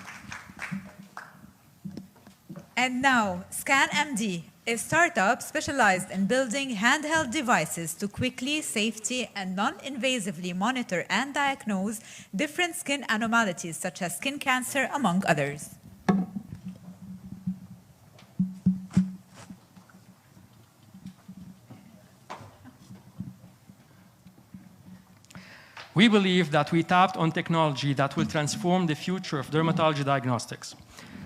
And now, Scanmd, A startup specialized in building handheld devices to quickly, safely, and non-invasively monitor and diagnose different skin abnormalities such as skin cancer, among others. We believe that we tapped on technology that will transform the future of dermatology diagnostics.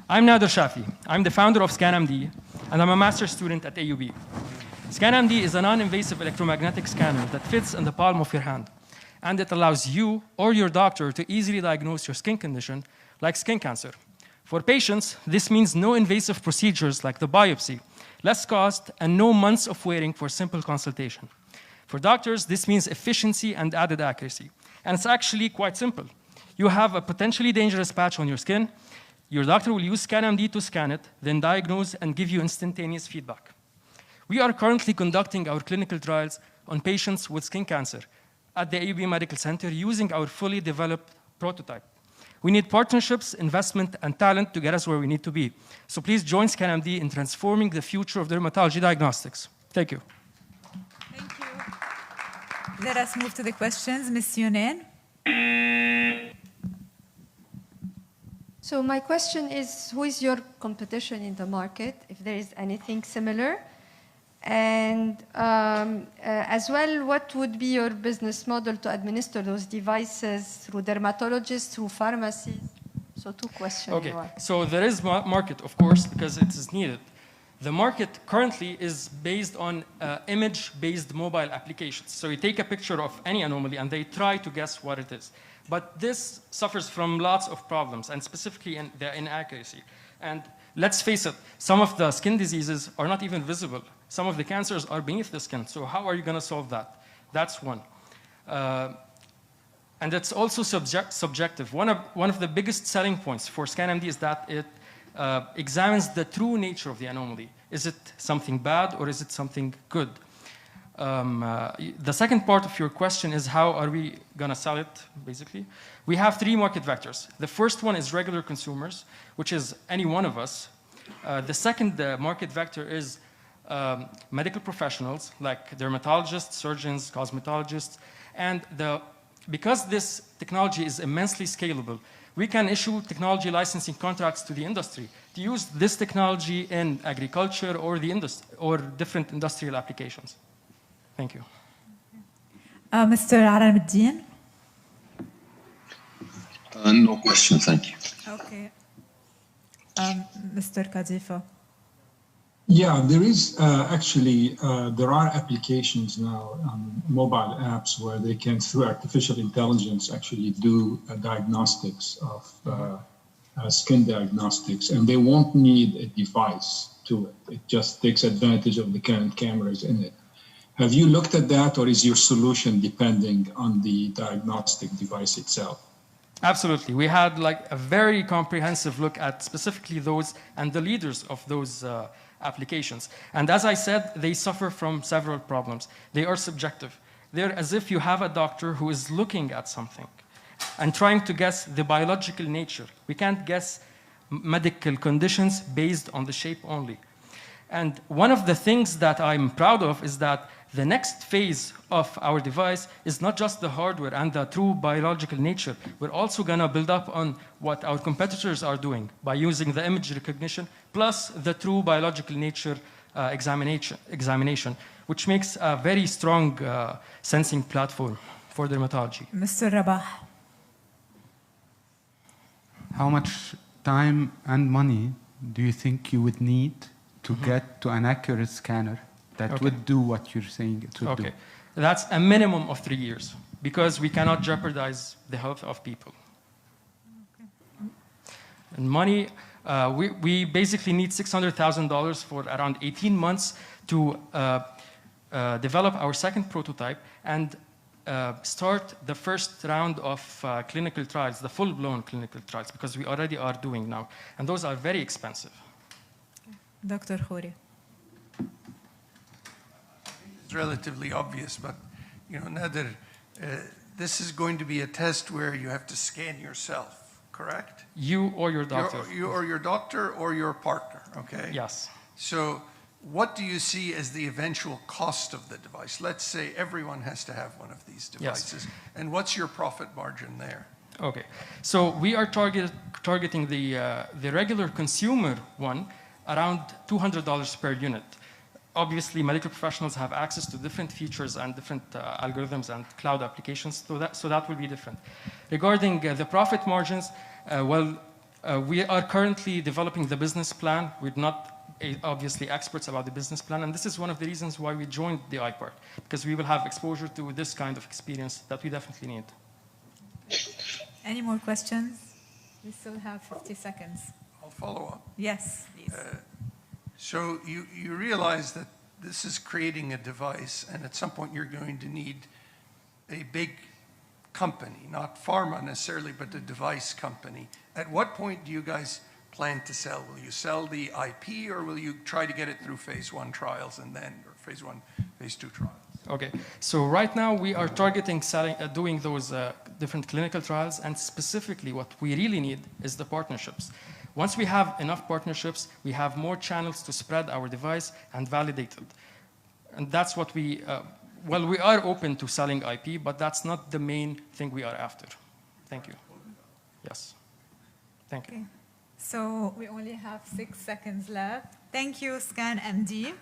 I'm Nader Shafi. I'm the founder of Scanmd, and I'm a master's student at AUB. Scanmd is a non-invasive electromagnetic scanner that fits in the palm of your hand, and it allows you or your doctor to easily diagnose your skin condition, like skin cancer. For patients, this means no invasive procedures like the biopsy, less cost, and no months of waiting for simple consultation. For doctors, this means efficiency and added accuracy. And it's actually quite simple. You have a potentially dangerous patch on your skin. Your doctor will use Scanmd to scan it, then diagnose and give you instantaneous feedback. We are currently conducting our clinical trials on patients with skin cancer at the AUB Medical Center using our fully developed prototype. We need partnerships, investment, and talent to get us where we need to be. So please join Scanmd in transforming the future of dermatology diagnostics. Thank you. Let us move to the questions. Ms. Yunin. So my question is, who is your competition in the market, if there is anything similar? And as well, what would be your business model to administer those devices through dermatologists, through pharmacies? So 2 questions. Okay, so there is market, of course, because it is needed. The market currently is based on image-based mobile applications. So you take a picture of any anomaly and they try to guess what it is. But this suffers from lots of problems, and specifically in the inaccuracy. And let's face it, some of the skin diseases are not even visible. Some of the cancers are beneath the skin. So how are you going to solve that? That's one. And it's also subjective. One of the biggest selling points for Scanmd is that it examines the true nature of the anomaly. Is it something bad or is it something good? The second part of your question is how are we going to sell it, basically? We have 3 market vectors. The first one is regular consumers, which is any one of us. The second market vector is medical professionals like dermatologists, surgeons, cosmetologists. And because this technology is immensely scalable, we can issue technology licensing contracts to the industry to use this technology in agriculture or different industrial applications. Thank you. Mr. Alamuddin? No question, thank you. Okay. Mr. Kadifa? Yeah, there is actually, there are applications now on mobile apps where they can, through artificial intelligence, actually do diagnostics of skin diagnostics, and they won't need a device to it. It just takes advantage of the current cameras in it. Have you looked at that, or is your solution depending on the diagnostic device itself? Absolutely. We had like a very comprehensive look at specifically those and the leaders of those applications. And as I said, they suffer from several problems. They are subjective. They're as if you have a doctor who is looking at something and trying to guess the biological nature. We can't guess medical conditions based on the shape only. And one of the things that I'm proud of is that the next phase of our device is not just the hardware and the true biological nature. We're also going to build up on what our competitors are doing by using the image recognition plus the true biological nature examination, which makes a very strong sensing platform for dermatology. Mr. Rabah. How much time and money do you think you would need to get to an accurate scanner that would do what you're saying it would do? That's a minimum of 3 years because we cannot jeopardize the health of people. And money, we basically need $600,000 for around 18 months to develop our second prototype and start the first round of clinical trials, the full-blown clinical trials, because we already are doing now. And those are very expensive. Dr. Khouri. It's relatively obvious, but Nader, this is going to be a test where you have to scan yourself, correct? You or your doctor. You or your doctor or your partner, okay? Yes. So what do you see as the eventual cost of the device? Let's say everyone has to have one of these devices. Yes. And what's your profit margin there? Okay, so we are targeting the regular consumer one around $200 per unit. Obviously, medical professionals have access to different features and different algorithms and cloud applications, so that will be different. Regarding the profit margins, we are currently developing the business plan. We're not obviously experts about the business plan, and this is one of the reasons why we joined the iPart, because we will have exposure to this kind of experience that we definitely need. Any more questions? We still have 50 seconds. I'll follow up. Yes, please. So you realize that this is creating a device, and at some point you're going to need a big company, not pharma necessarily, but a device company. At what point do you guys plan to sell? Will you sell the IP, or will you try to get it through phase 1 trials and then, or phase 1, phase 2 trials? Okay, so right now we are targeting doing those different clinical trials, and specifically what we really need is the partnerships. Once we have enough partnerships, we have more channels to spread our device and validate it. And that's what we are open to selling IP, but that's not the main thing we are after. Thank you. Yes. Thank you. Okay. So we only have 6 seconds left. Thank you, Scanmd.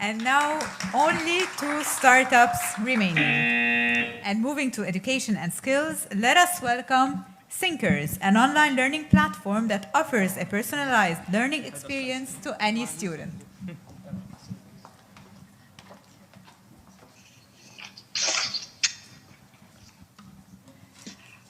And now only 2 startups remaining. And moving to education and skills, let us welcome Thinkers, an online learning platform that offers a personalized learning experience to any student.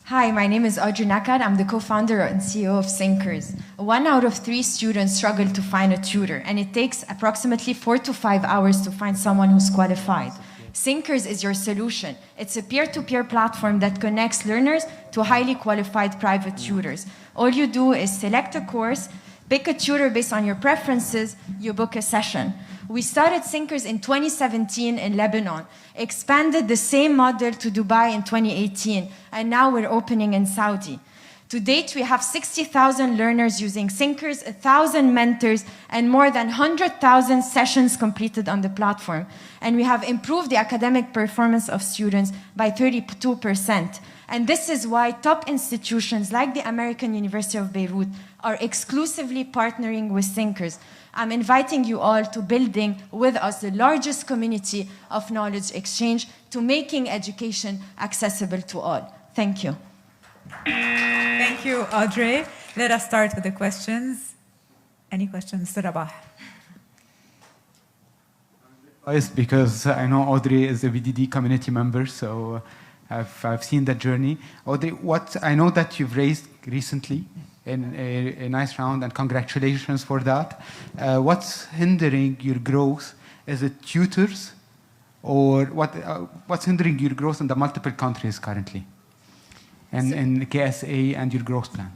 Hi, my name is Audrey Nakad. I'm the co-founder and CEO of Thinkers. 1 out of 3 students struggle to find a tutor, and it takes approximately 4 to 5 hours to find someone who's qualified. Thinkers is your solution. It's a peer-to-peer platform that connects learners to highly qualified private tutors. All you do is select a course, pick a tutor based on your preferences, you book a session. We started Thinkers in 2017 in Lebanon, expanded the same model to Dubai in 2018, and now we're opening in Saudi. To date, we have 60,000 learners using Thinkers, 1,000 mentors, and more than 100,000 sessions completed on the platform. And we have improved the academic performance of students by 32%. And this is why top institutions like the American University of Beirut are exclusively partnering with Thinkers. I'm inviting you all to building with us the largest community of knowledge exchange to making education accessible to all. Thank you. Thank you, Audrey. Let us start with the questions. Any questions, Rabah? Because I know Audrey is a VDD community member, so I've seen that journey. Audrey, I know that you've raised recently in a nice round, and congratulations for that. What's hindering your growth? Is it tutors, or what's hindering your growth in the multiple countries currently? And in KSA and your growth plan?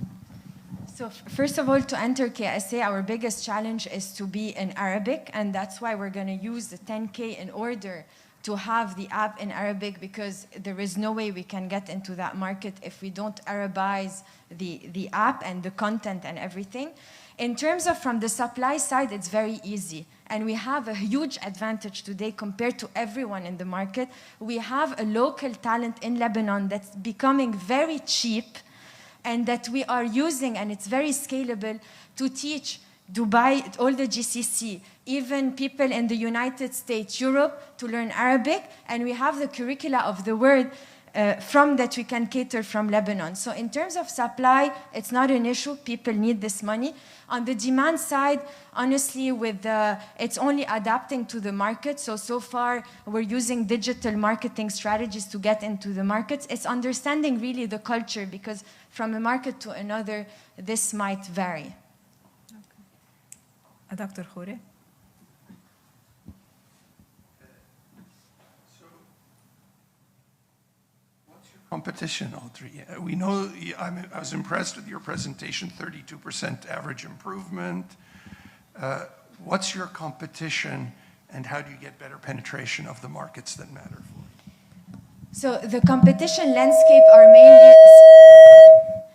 So first of all, to enter KSA, our biggest challenge is to be in Arabic, and that's why we're going to use the 10K in order to have the app in Arabic, because there is no way we can get into that market if we don't Arabize the app and the content and everything. In terms of from the supply side, it's very easy. And we have a huge advantage today compared to everyone in the market. We have a local talent in Lebanon that's becoming very cheap and that we are using, and it's very scalable, to teach Dubai, all the GCC, even people in the United States, Europe, to learn Arabic. And we have the curricula of the world from that we can cater from Lebanon. So in terms of supply, it's not an issue. People need this money. On the demand side, honestly, it's only adapting to the market. So far, we're using digital marketing strategies to get into the markets. It's understanding really the culture, because from a market to another, this might vary. Okay. Dr. Khouri? Competition, Audrey. We know, I was impressed with your presentation, 32% average improvement. What's your competition, and how do you get better penetration of the markets that matter for you? So the competition landscape are mainly...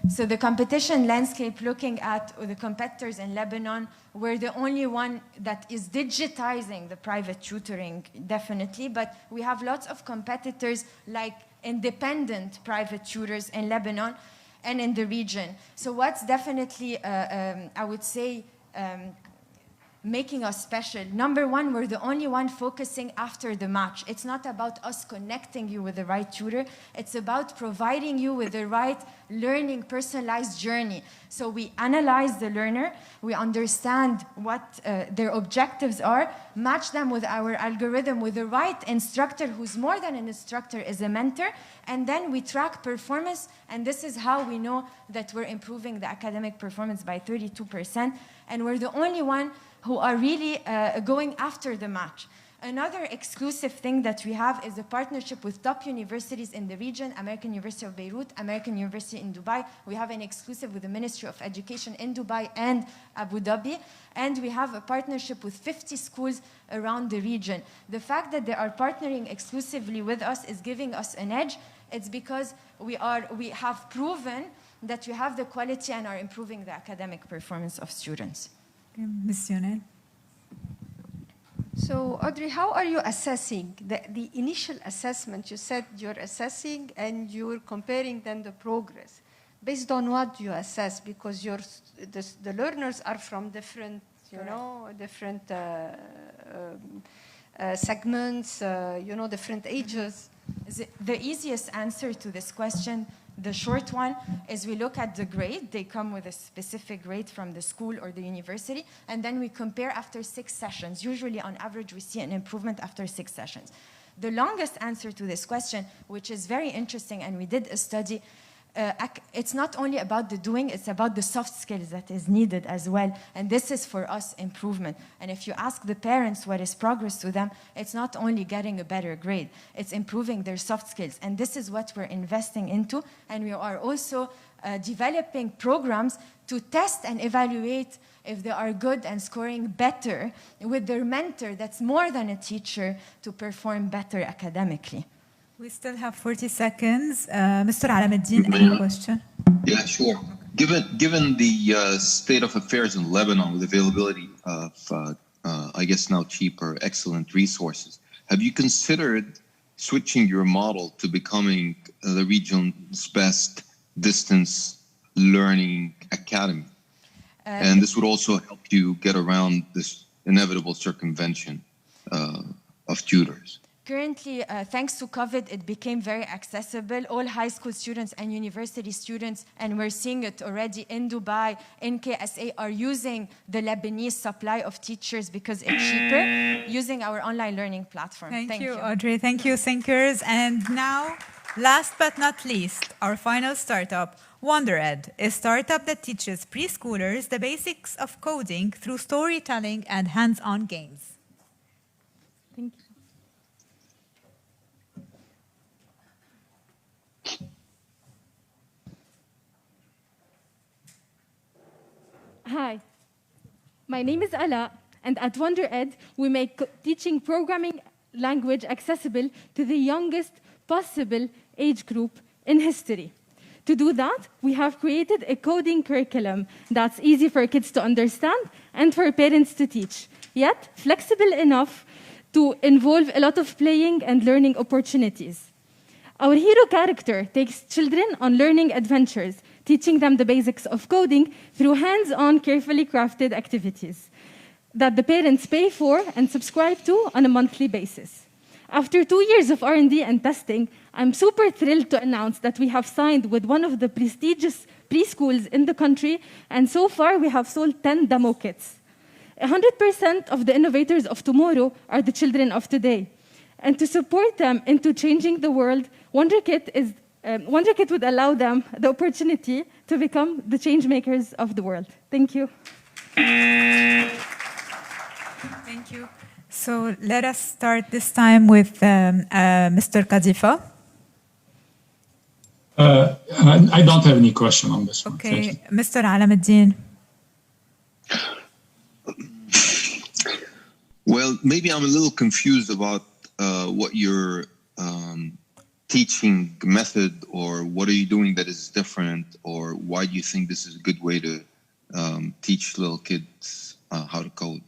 So the competition landscape, looking at the competitors in Lebanon, we're the only one that is digitizing the private tutoring, definitely, but we have lots of competitors like independent private tutors in Lebanon and in the region. So what's definitely, I would say, making us special. Number one, we're the only one focusing after the match. It's not about us connecting you with the right tutor. It's about providing you with the right learning personalized journey. So we analyze the learner, we understand what their objectives are, match them with our algorithm with the right instructor who's more than an instructor, is a mentor, and then we track performance, and this is how we know that we're improving the academic performance by 32%, and we're the only one who are really going after the match. Another exclusive thing that we have is a partnership with top universities in the region, American University of Beirut, American University in Dubai. We have an exclusive with the Ministry of Education in Dubai and Abu Dhabi. And we have a partnership with 50 schools around the region. The fact that they are partnering exclusively with us is giving us an edge. It's because we have proven that we have the quality and are improving the academic performance of students. Ms. Yunel. So, Audrey, how are you assessing the initial assessment? You said you're assessing and you're comparing then the progress. Based on what do you assess? Because the learners are from different, different segments, different ages. The easiest answer to this question, the short one, is we look at the grade. They come with a specific grade from the school or the university, and then we compare after 6 sessions. Usually, on average, we see an improvement after 6 sessions. The longest answer to this question, which is very interesting, and we did a study, it's not only about the doing, it's about the soft skills that is needed as well. And this is for us improvement. And if you ask the parents what is progress to them, it's not only getting a better grade, it's improving their soft skills. And this is what we're investing into. And we are also developing programs to test and evaluate if they are good and scoring better with their mentor that's more than a teacher to perform better academically. We still have 40 seconds. Mr. Alameddin, any question? Yeah, sure. Given the state of affairs in Lebanon with availability of, I guess now cheaper, excellent resources, have you considered switching your model to becoming the region's best distance learning academy? And this would also help you get around this inevitable circumvention of tutors. Currently, thanks to COVID, it became very accessible. All high school students and university students, and we're seeing it already in Dubai, in KSA, are using the Lebanese supply of teachers because it's cheaper, using our online learning platform. Thank you, Audrey. Thank you, thinkers. And now, last but not least, our final startup, WonderEd, a startup that teaches preschoolers the basics of coding through storytelling and hands-on games. Thank you. Hi, my name is Ala, and at WonderEd, we make teaching programming language accessible to the youngest possible age group in history. To do that, we have created a coding curriculum that's easy for kids to understand and for parents to teach, yet flexible enough to involve a lot of playing and learning opportunities. Our hero character takes children on learning adventures, teaching them the basics of coding through hands-on, carefully crafted activities that the parents pay for and subscribe to on a monthly basis. After 2 years of R&D and testing, I'm super thrilled to announce that we have signed with one of the prestigious preschools in the country, and so far we have sold 10 demo kits. 100% of the innovators of tomorrow are the children of today. And to support them into changing the world, WonderKit would allow them the opportunity to become the change makers of the world. Thank you. Thank you. So let us start this time with Mr. Kadifa. I don't have any question on this one. Okay, Mr. Alameddin. Well, maybe I'm a little confused about what you're teaching method, or what are you doing that is different, or why do you think this is a good way to teach little kids how to code?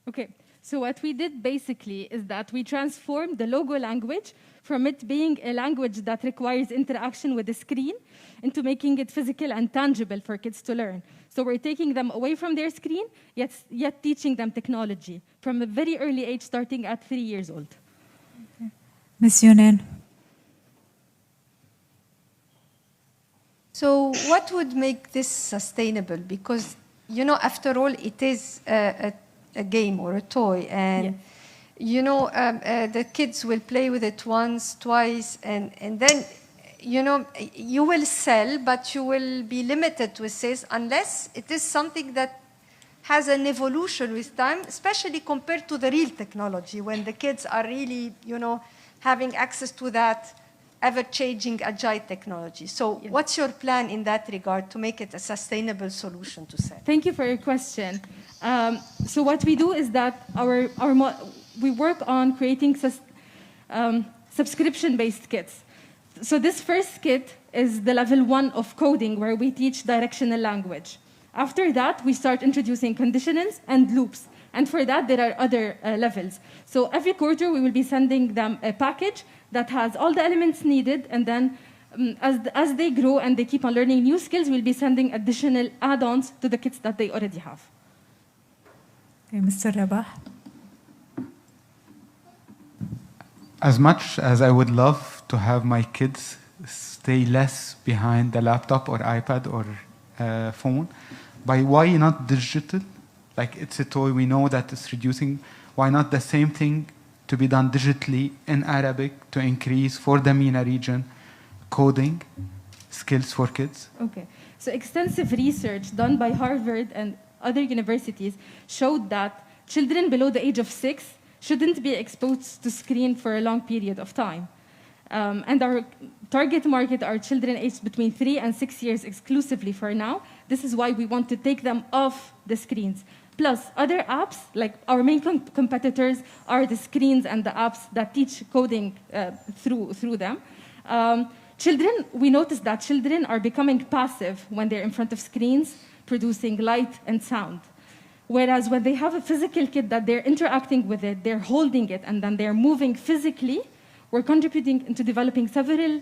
Okay, so what we did basically is that we transformed the logo language from it being a language that requires interaction with the screen into making it physical and tangible for kids to learn. So we're taking them away from their screen, yet teaching them technology from a very early age, starting at 3 years old. Okay. Ms. Yunin. So what would make this sustainable? Because, you know, after all, it is a game or a toy. And, you know, the kids will play with it once, twice, and then, you know, you will sell, but you will be limited with sales unless it is something that has an evolution with time, especially compared to the real technology, when the kids are really, you know, having access to that ever-changing agile technology. So what's your plan in that regard to make it a sustainable solution to sell? Thank you for your question. So what we do is that we work on creating subscription-based kits. So this first kit is the level 1 of coding, where we teach directional language. After that, we start introducing conditionals and loops. And for that, there are other levels. So every quarter, we will be sending them a package that has all the elements needed. And then as they grow and they keep on learning new skills, we'll be sending additional add-ons to the kits that they already have. Okay, Mr. Rabah. As much as I would love to have my kids stay less behind the laptop or iPad or phone, why not digital? Like, it's a toy, we know that it's reducing. Why not the same thing to be done digitally in Arabic to increase for the MENA region coding skills for kids? Okay, so extensive research done by Harvard and other universities showed that children below the age of 6 shouldn't be exposed to screen for a long period of time. And our target market are children aged between 3 and 6 years exclusively for now. This is why we want to take them off the screens. Plus, other apps, like our main competitors, are the screens and the apps that teach coding through them. We noticed that children are becoming passive when they're in front of screens, producing light and sound. Whereas when they have a physical kit that they're interacting with it, they're holding it, and then they're moving physically, we're contributing into developing several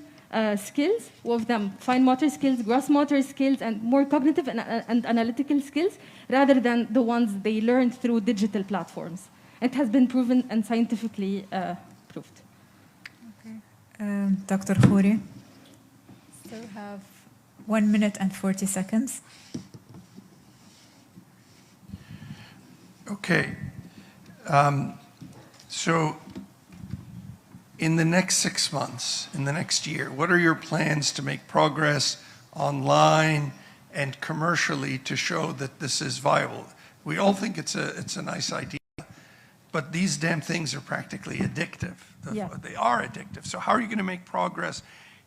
skills, of them fine motor skills, gross motor skills, and more cognitive and analytical skills, rather than the ones they learned through digital platforms. It has been proven and scientifically proved. Okay. Dr. Khouri, still have 1 minute and 40 seconds. Okay. So in the next 6 months, in the next year, what are your plans to make progress online and commercially to show that this is viable? We all think it's a nice idea, but these damn things are practically addictive. Yeah. They are addictive. So how are you going to make progress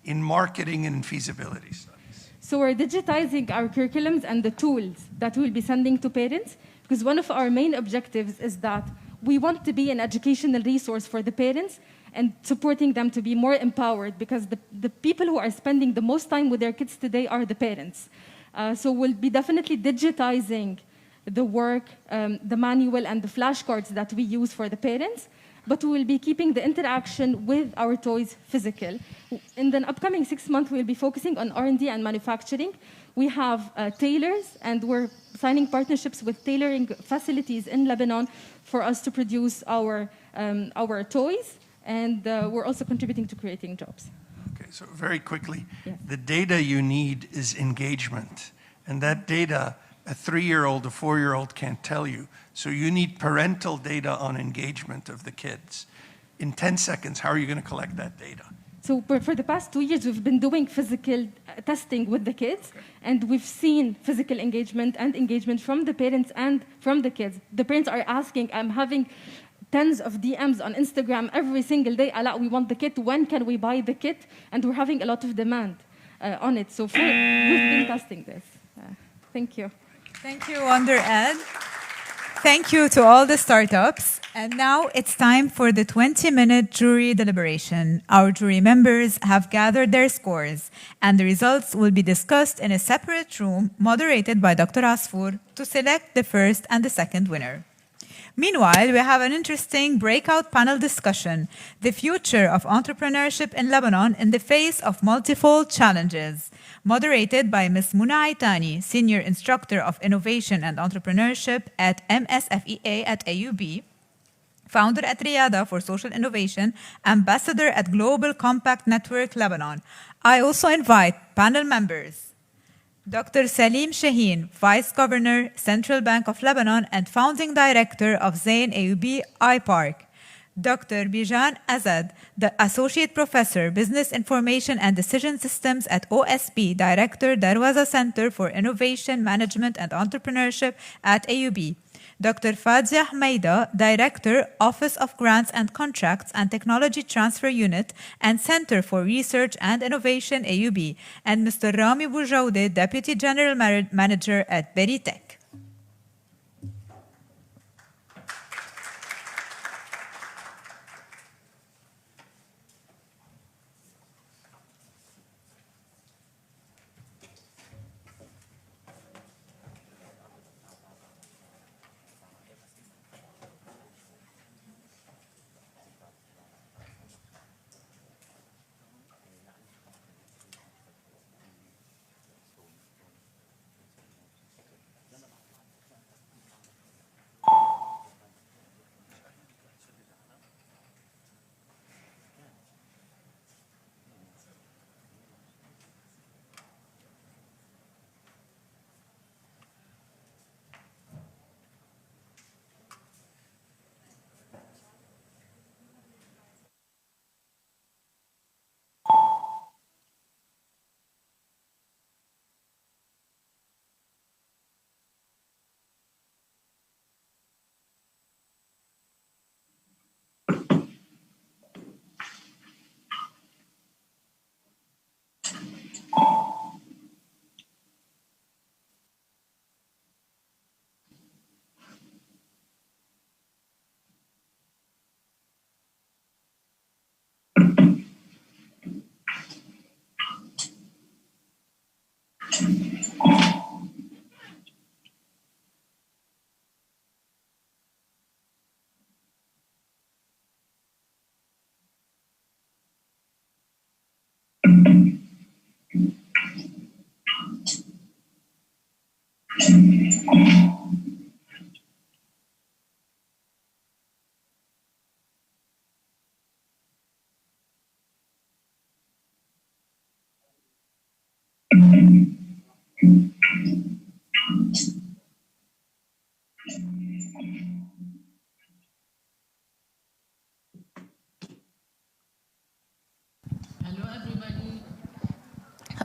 in marketing and feasibility studies? So we're digitizing our curriculums and the tools that we'll be sending to parents, because one of our main objectives is that we want to be an educational resource for the parents and supporting them to be more empowered, because the people who are spending the most time with their kids today are the parents. So we'll be definitely digitizing the work, the manual, and the flashcards that we use for the parents, but we will be keeping the interaction with our toys physical. In the upcoming 6 months, we'll be focusing on R&D and manufacturing. We have tailors, and we're signing partnerships with tailoring facilities in Lebanon for us to produce our toys, and we're also contributing to creating jobs. Okay, so very quickly, Yes. the data you need is engagement, and that data, a 3-year-old, a 4-year-old can't tell you. So you need parental data on engagement of the kids. In 10 seconds, how are you going to collect that data? So for the past 2 years, we've been doing physical testing with the kids, and we've seen physical engagement and engagement from the parents and from the kids. The parents are asking, I'm having tens of DMs on Instagram every single day, Ala, we want the kit, when can we buy the kit? And we're having a lot of demand on it. So we've been testing this. Thank you. Thank you, Wonder Ed. Thank you to all the startups. And now it's time for the 20-minute jury deliberation. Our jury members have gathered their scores, and the results will be discussed in a separate room moderated by Dr. Asfour to select the first and the second winner. Meanwhile, we have an interesting breakout panel discussion, The Future of Entrepreneurship in Lebanon in the Face of Multifold Challenges, moderated by Ms. Muna Aitani, Senior Instructor of Innovation and Entrepreneurship at MSFEA at AUB, founder at Riyadh for Social Innovation, ambassador at Global Compact Network Lebanon. I also invite panel members Dr. Salim Shaheen, Vice Governor, Central Bank of Lebanon and Founding Director of Zein AUB iPark. Dr. Bijan Azad, the Associate Professor, Business Information and Decision Systems at OSP, Director, Darwaza Center for Innovation, Management and Entrepreneurship at AUB. Dr. Fadzia Hmaida, Director, Office of Grants and Contracts and Technology Transfer Unit and Center for Research and Innovation, AUB, and Mr. Rami Boujoude, Deputy General Manager at Beirut.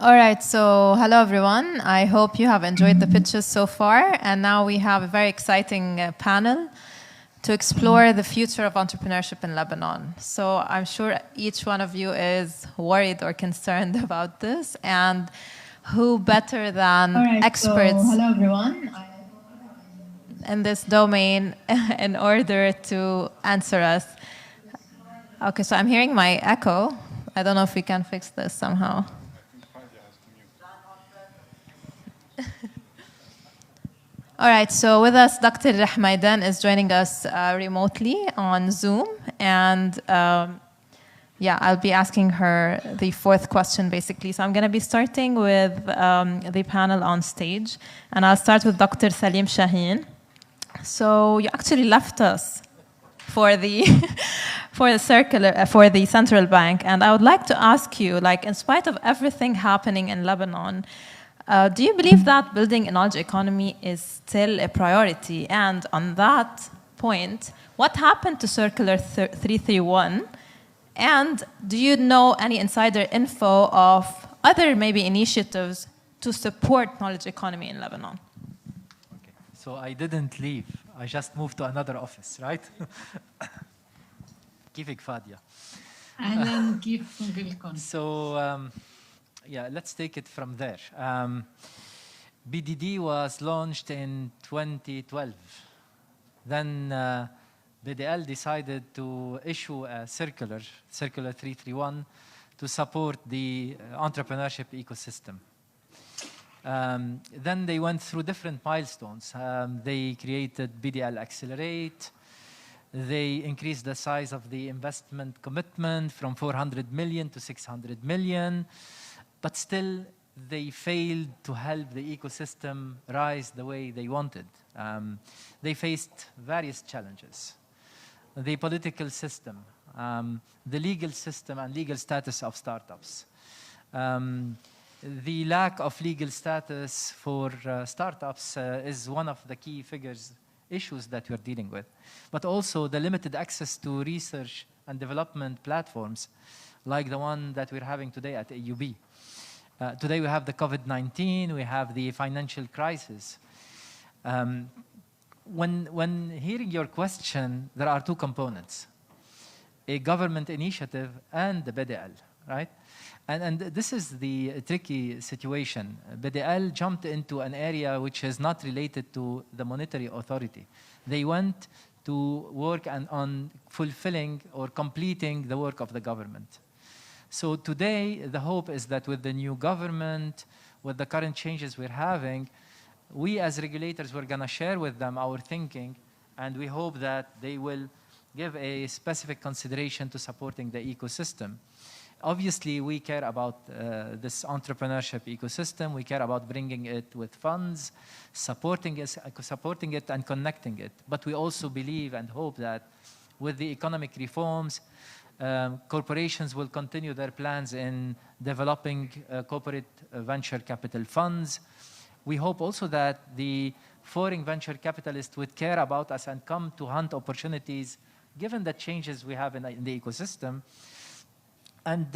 All right, so hello everyone. I hope you have enjoyed the pitches so far. And now we have a very exciting panel to explore the future of entrepreneurship in Lebanon. So I'm sure each one of you is worried or concerned about this. And who better than experts hello everyone. in this domain in order to answer us. Okay, so I'm hearing my echo. I don't know if we can fix this somehow. All right, so with us, Dr. Rahmaidan is joining us remotely on Zoom. And yeah, I'll be asking her the fourth question, basically. So I'm going to be starting with the panel on stage. And I'll start with Dr. Salim Shaheen. So you actually left us for the for the central bank. And I would like to ask you, like, in spite of everything happening in Lebanon, do you believe that building a knowledge economy is still a priority? And on that point, what happened to Circular 331? And do you know any insider info of other maybe initiatives to support knowledge economy in Lebanon? Okay. So I didn't leave. I just moved to another office, right? كيفك فادية? أهلاً كيفكم؟ So yeah, let's take it from there. BDD was launched in 2012. Then BDL decided to issue a circular 331, to support the entrepreneurship ecosystem. Then they went through different milestones. They created BDL Accelerate. They increased the size of the investment commitment from 400 million to 600 million, but still they failed to help the ecosystem rise the way they wanted. They faced various challenges. The political system, the legal system and legal status of startups. The lack of legal status for startups is one of the key issues that we're dealing with. But also the limited access to research and development platforms like the one that we're having today at AUB. Today we have the COVID-19, we have the financial crisis. When hearing your question, there are two components: a government initiative and the BDL, right? And this is the tricky situation. BDL jumped into an area which is not related to the monetary authority. They went to work on fulfilling or completing the work of the government. So today, the hope is that with the new government, with the current changes we're having, we as regulators, we're going to share with them our thinking, and we hope that they will give a specific consideration to supporting the ecosystem. Obviously, we care about this entrepreneurship ecosystem. We care about bringing it with funds, supporting it and connecting it. But we also believe and hope that with the economic reforms, corporations will continue their plans in developing corporate venture capital funds. We hope also that the foreign venture capitalists would care about us and come to hunt opportunities given the changes we have in the ecosystem. And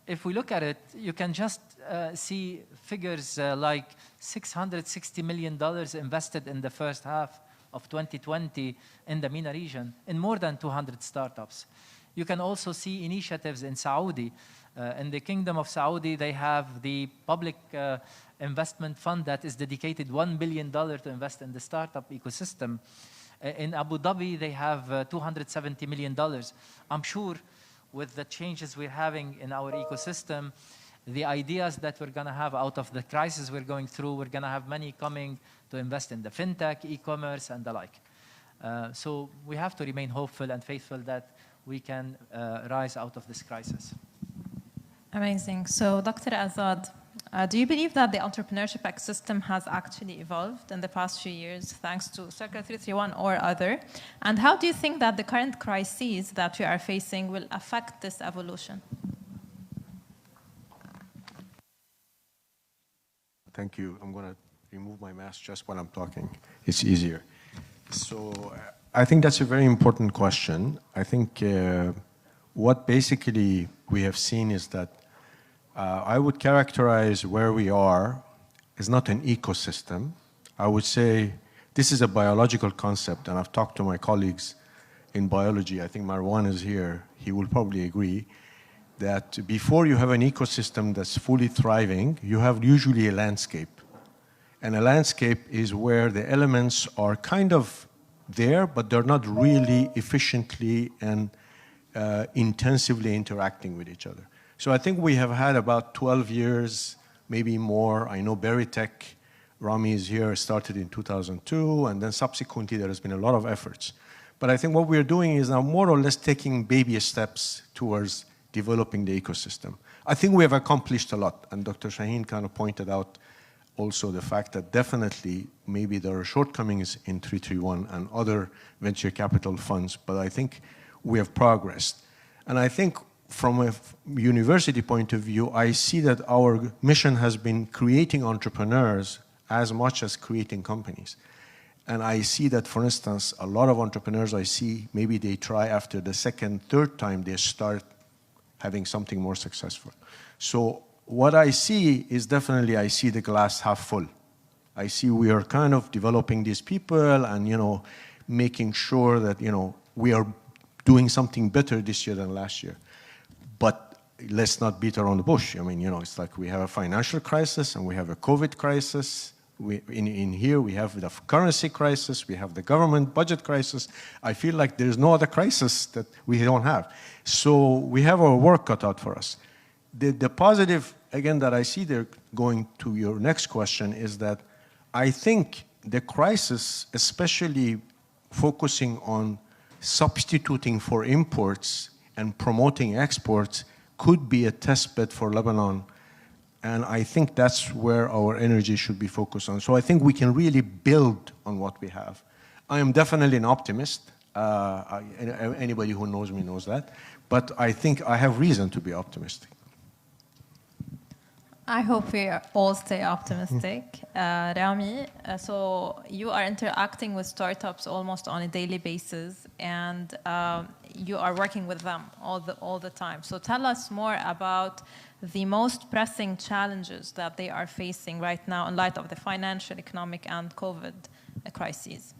if we look at it, you can just see figures like $660 million invested in the first half of 2020 in the MENA region in more than 200 startups. You can also see initiatives in Saudi. In the Kingdom of Saudi, they have the public investment fund that is dedicated $1 billion to invest in the startup ecosystem. In Abu Dhabi, they have $270 million. I'm sure with the changes we're having in our ecosystem, the ideas that we're going to have out of the crisis we're going through, we're going to have many coming to invest in the fintech, e-commerce, and the like. So we have to remain hopeful and faithful that we can rise out of this crisis. Amazing. So, Dr. Azad, do you believe that the entrepreneurship ecosystem has actually evolved in the past few years thanks to Circular 331 or other? And how do you think that the current crises that we are facing will affect this evolution? Thank you. I'm going to remove my mask just when I'm talking. It's easier. So I think that's a very important question. I think what basically we have seen is that I would characterize where we are as not an ecosystem. I would say this is a biological concept, and I've talked to my colleagues in biology. I think Marwan is here. He will probably agree that before you have an ecosystem that's fully thriving, you have usually a landscape. And a landscape is where the elements are kind of there, but they're not really efficiently and intensively interacting with each other. So I think we have had about 12 years, maybe more. I know Beritech, Rami is here, started in 2002, and then subsequently there has been a lot of efforts. But I think what we're doing is now more or less taking baby steps towards developing the ecosystem. I think we have accomplished a lot, and Dr. Shaheen kind of pointed out also the fact that definitely maybe there are shortcomings in 331 and other venture capital funds, but I think we have progressed. And I think from a university point of view, I see that our mission has been creating entrepreneurs as much as creating companies. And I see that, for instance, a lot of entrepreneurs I see, maybe they try after the second, third time they start having something more successful. So what I see is definitely I see the glass half full. I see we are kind of developing these people and, you know, making sure that, you know, we are doing something better this year than last year. But let's not beat around the bush. I mean, you know, it's like we have a financial crisis and we have a COVID crisis. in here we have the currency crisis, we have the government budget crisis. I feel like there's no other crisis that we don't have. So we have our work cut out for us. The positive, again, that I see there, going to your next question, is that I think the crisis, especially focusing on substituting for imports and promoting exports, could be a test bed for Lebanon. And I think that's where our energy should be focused on. So I think we can really build on what we have. I am definitely an optimist. Anybody who knows me knows that. But I think I have reason to be optimistic. I hope we all stay optimistic. Rami, so you are interacting with startups almost on a daily basis, and you are working with them all the time. So tell us more about the most pressing challenges that they are facing right now in light of the financial, economic, and COVID crises.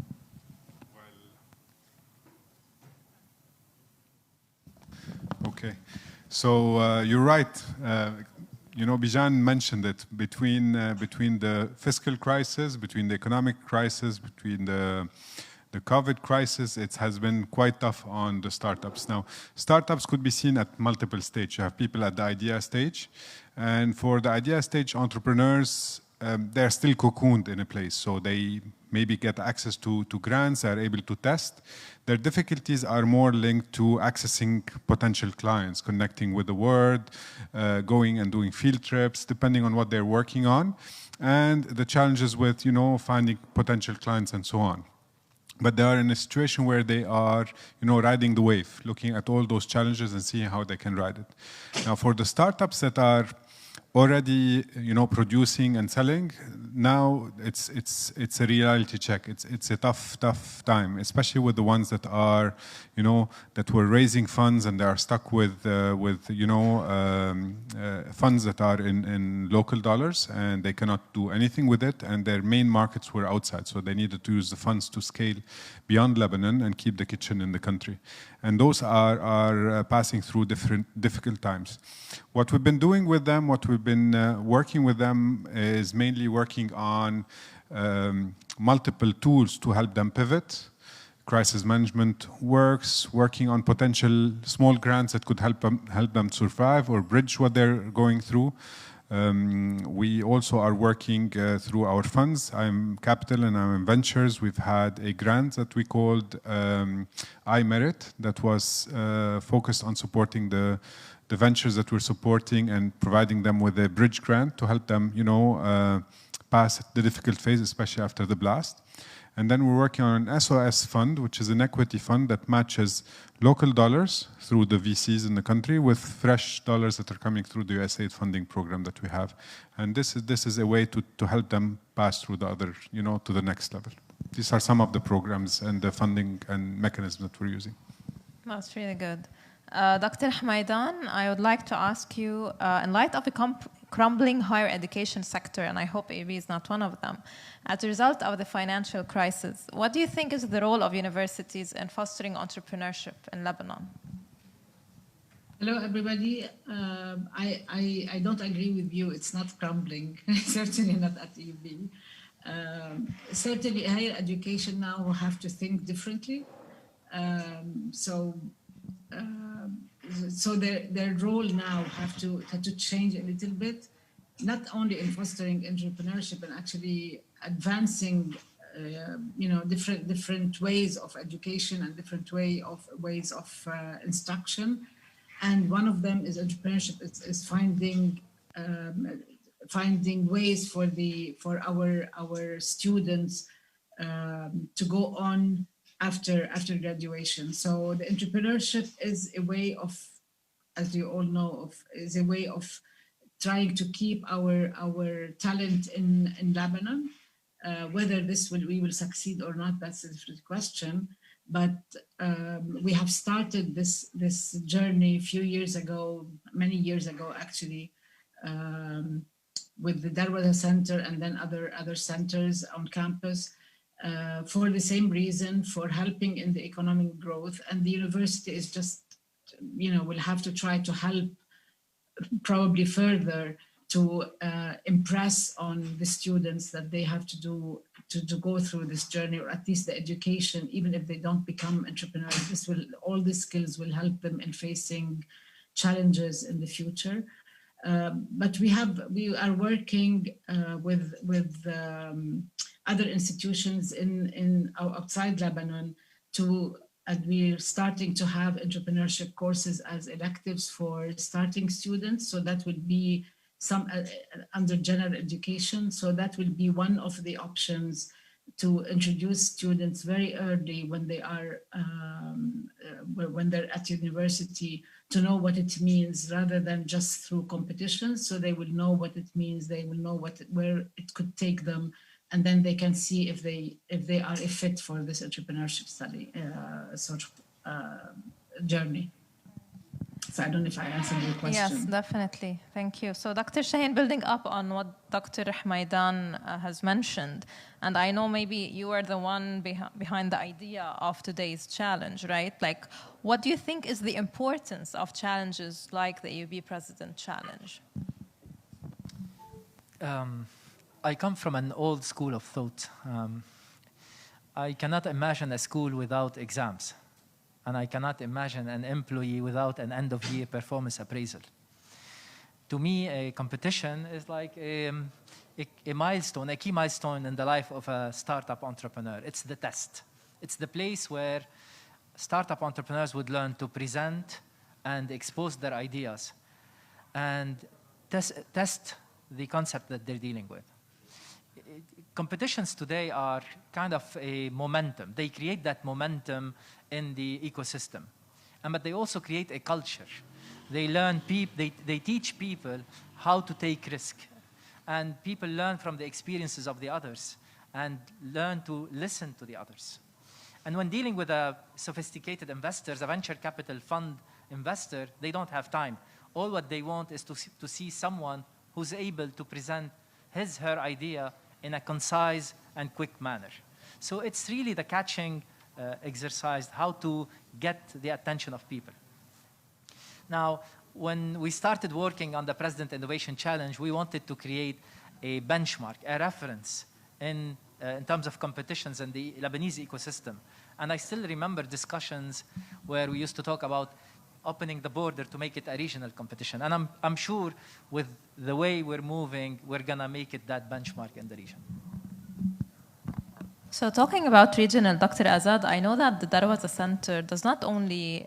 Okay, so you're right. You know, Bijan mentioned it, between the fiscal crisis, between the economic crisis, between the COVID crisis, it has been quite tough on the startups. Now, startups could be seen at multiple stages. You have people at the idea stage, and for the idea stage entrepreneurs, they're still cocooned in a place, so they maybe get access to grants, are able to test. Their difficulties are more linked to accessing potential clients, connecting with the world, going and doing field trips, depending on what they're working on, and the challenges with, you know, finding potential clients and so on. But they are in a situation where they are, you know, riding the wave, looking at all those challenges and seeing how they can ride it. Now, for the startups that are already, you know, producing and selling, now it's a reality check. It's a tough time, especially with the ones that are, you know, that were raising funds and they are stuck with you know, funds that are in local dollars, and they cannot do anything with it, and their main markets were outside, so they needed to use the funds to scale beyond Lebanon and keep the kitchen in the country. And those are passing through difficult times. What we've been doing with them, what we've been working with them, is mainly working on multiple tools to help them pivot. Crisis management works, working on potential small grants that could help them survive or bridge what they're going through. We also are working through our funds. I'm Capital and I'm in Ventures. We've had a grant that we called iMerit that was focused on supporting the ventures that we're supporting and providing them with a bridge grant to help them, you know, pass the difficult phase, especially after the blast. And then we're working on an SOS fund, which is an equity fund that matches local dollars through the VCs in the country with fresh dollars that are coming through the USAID funding program that we have. And this is a way to help them pass through the other, you know, to the next level. These are some of the programs and the funding and mechanisms that we're using. That's really good. Dr. Hamaidan, I would like to ask you, in light of a crumbling higher education sector, and I hope AUB is not one of them, as a result of the financial crisis, what do you think is the role of universities in fostering entrepreneurship in Lebanon? Hello, everybody. I don't agree with you. It's not crumbling, certainly not at AUB. Certainly, higher education now will have to think differently. So their role now have to change a little bit, not only in fostering entrepreneurship and actually advancing, you know, different ways of education and different ways of instruction. And one of them is entrepreneurship. Is finding ways for our students to go on after graduation. So the entrepreneurship is a way of, as you all know, is a way of trying to keep our talent in Lebanon. Whether we will succeed or not, that's a different question. But we have started this journey a few years ago, many years ago actually, with the Darwada Center and then other centers on campus. For the same reason, for helping in the economic growth. And the university is just, you know, will have to try to help probably further to impress on the students that they have to do to go through this journey, or at least the education, even if they don't become entrepreneurs. All these skills will help them in facing challenges in the future. But we are working with other institutions in outside Lebanon and we're starting to have entrepreneurship courses as electives for starting students. So that would be some under general education. So that will be one of the options to introduce students very early when they are when they're at university, to know what it means rather than just through competitions. So they will know what it means. They will know where it could take them, and then they can see if they are a fit for this entrepreneurship study journey. So I don't know if I answered your question. Yes, definitely. Thank you. So Dr. Shaheen, building up on what Dr. Maidan has mentioned, and I know maybe you are the one behind the idea of today's challenge, right? Like, what do you think is the importance of challenges like the AUB President Challenge? I come from an old school of thought. I cannot imagine a school without exams. And I cannot imagine an employee without an end-of-year performance appraisal. To me, a competition is like a milestone, a key milestone in the life of a startup entrepreneur. It's the test. It's the place where startup entrepreneurs would learn to present and expose their ideas and test the concept that they're dealing with. Competitions today are kind of a momentum. They create that momentum in the ecosystem, but they also create a culture. They teach people how to take risk, and people learn from the experiences of the others and learn to listen to the others. And when dealing with a sophisticated investors, a venture capital fund investor, they don't have time. All what they want is to see someone who's able to present her idea in a concise and quick manner. So it's really the catching exercise, how to get the attention of people. Now, when we started working on the President Innovation Challenge, we wanted to create a benchmark, a reference in terms of competitions in the Lebanese ecosystem. And I still remember discussions where we used to talk about opening the border to make it a regional competition. And I'm sure with the way we're moving, we're gonna make it that benchmark in the region. So talking about regional, Dr. Azad, I know that the Darwaza Center does not only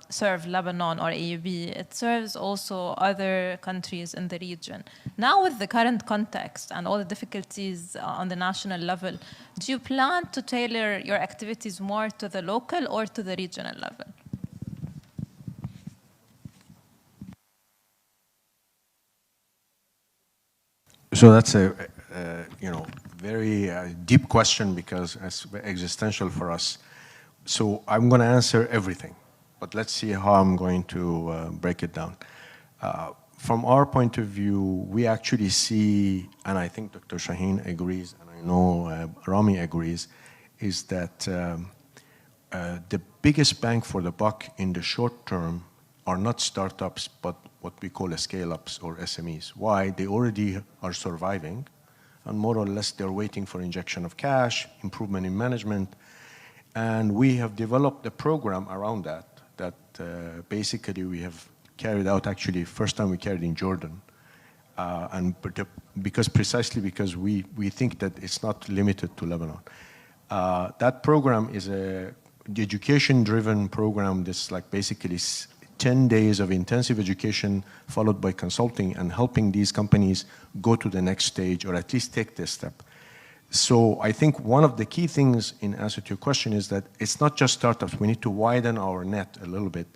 serve Lebanon or AUB, it serves also other countries in the region. Now with the current context and all the difficulties on the national level, do you plan to tailor your activities more to the local or to the regional level? So that's a very deep question, because it's existential for us. So I'm going to answer everything, but let's see how I'm going to break it down. From our point of view, we actually see, and I think Dr. Shaheen agrees, and I know Rami agrees, is that the biggest bang for the buck in the short term are not startups, but what we call scale-ups or SMEs. Why? They already are surviving, and more or less they're waiting for injection of cash, improvement in management. And we have developed a program around that basically we have carried out, actually, first time we carried in Jordan. Precisely because we think that it's not limited to Lebanon. That program is the education-driven program that's like basically 10 days of intensive education followed by consulting and helping these companies go to the next stage, or at least take this step. So I think one of the key things in answer to your question is that it's not just startups. We need to widen our net a little bit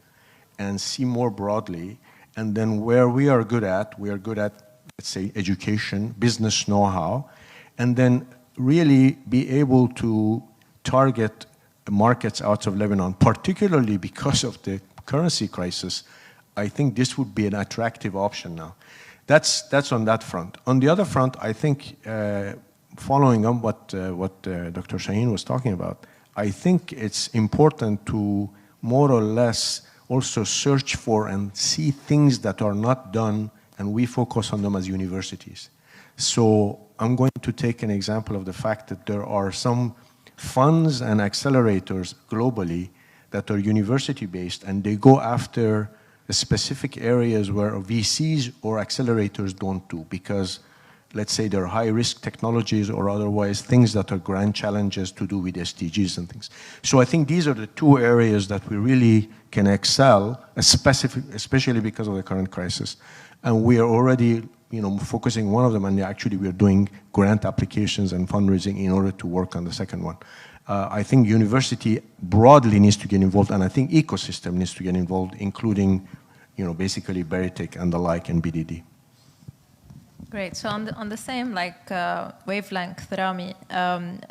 and see more broadly. And then where we are good at, let's say, education, business know-how, and then really be able to target markets out of Lebanon, particularly because of the currency crisis. I think this would be an attractive option now. That's on that front. On the other front, I think, following on what Dr. Shaheen was talking about, I think it's important to more or less also search for and see things that are not done and we focus on them as universities. So I'm going to take an example of the fact that there are some funds and accelerators globally that are university-based, and they go after specific areas where VCs or accelerators don't do, because let's say they're high-risk technologies or otherwise things that are grand challenges to do with SDGs and things. So I think these are the two areas that we really can excel, especially because of the current crisis. And we are already focusing one of them, and actually we are doing grant applications and fundraising in order to work on the second one. I think university broadly needs to get involved, and I think ecosystem needs to get involved, including, basically Beirut and the like and BDD. Great. So on the same wavelength, Rami,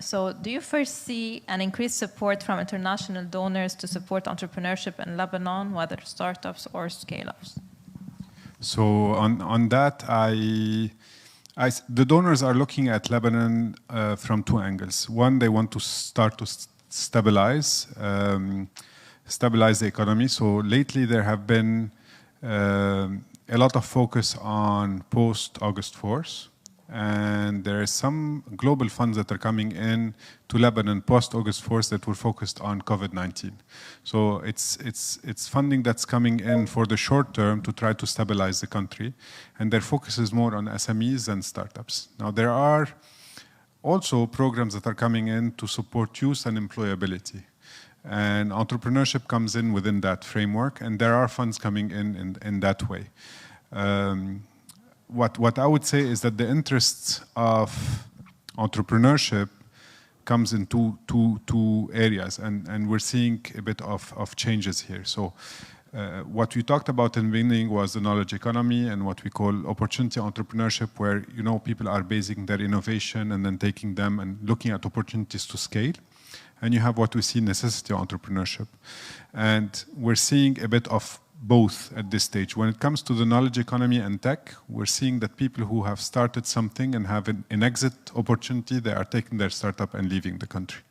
so do you foresee an increased support from international donors to support entrepreneurship in Lebanon, whether startups or scale-ups? So on that, the donors are looking at Lebanon from two angles. One, they want to start to stabilize the economy. So lately there have been a lot of focus on post-August 4th, and there are some global funds that are coming in to Lebanon post-August 4th that were focused on COVID-19. So it's funding that's coming in for the short term to try to stabilize the country, and their focus is more on SMEs and startups. Now there are also programs that are coming in to support youth and employability. And entrepreneurship comes in within that framework, and there are funds coming in that way. What I would say is that the interests of entrepreneurship comes in two areas, and we're seeing a bit of changes here. So what we talked about in the beginning was the knowledge economy and what we call opportunity entrepreneurship, where people are basing their innovation and then taking them and looking at opportunities to scale. And you have what we see necessity entrepreneurship. And we're seeing a bit of both at this stage. When it comes to the knowledge economy and tech, we're seeing that people who have started something and have an exit opportunity, they are taking their startup and leaving the country.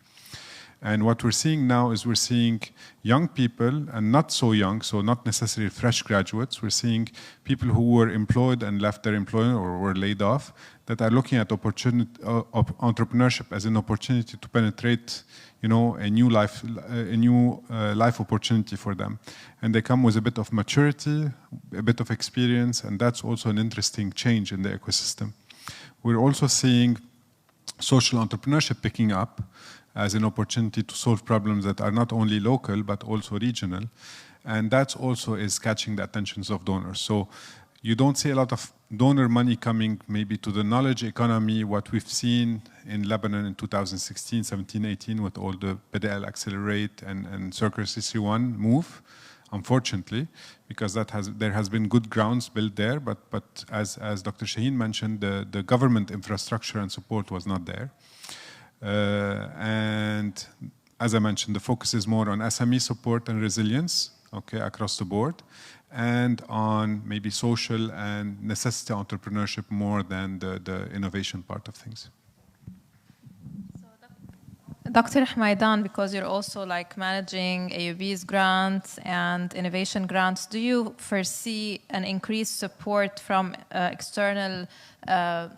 And what we're seeing now is we're seeing young people, and not so young, so not necessarily fresh graduates. We're seeing people who were employed and left their employer or were laid off that are looking at entrepreneurship as an opportunity to penetrate, a new life opportunity for them. And they come with a bit of maturity, a bit of experience, and that's also an interesting change in the ecosystem. We're also seeing social entrepreneurship picking up as an opportunity to solve problems that are not only local but also regional, and that also is catching the attentions of donors. So you don't see a lot of donor money coming maybe to the knowledge economy, what we've seen in Lebanon in 2016, 17, 18 with all the PDL Accelerate and Circle CC1 move, unfortunately, because there has been good grounds built there, but as Dr. Shaheen mentioned, the government infrastructure and support was not there. And as I mentioned, the focus is more on SME support and resilience, across the board, and on maybe social and necessity entrepreneurship more than the innovation part of things. Dr. Hamaidan, because you're also managing AUB's grants and innovation grants, do you foresee an increased support from external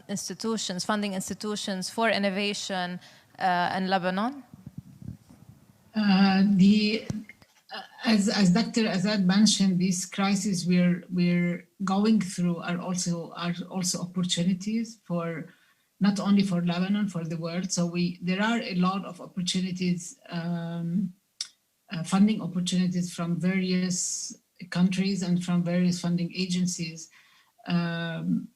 institutions, funding institutions for innovation in Lebanon? As Dr. Azad mentioned, these crises we're going through are also opportunities for not only for Lebanon, for the world. So there are a lot of opportunities, funding opportunities from various countries and from various funding agencies. And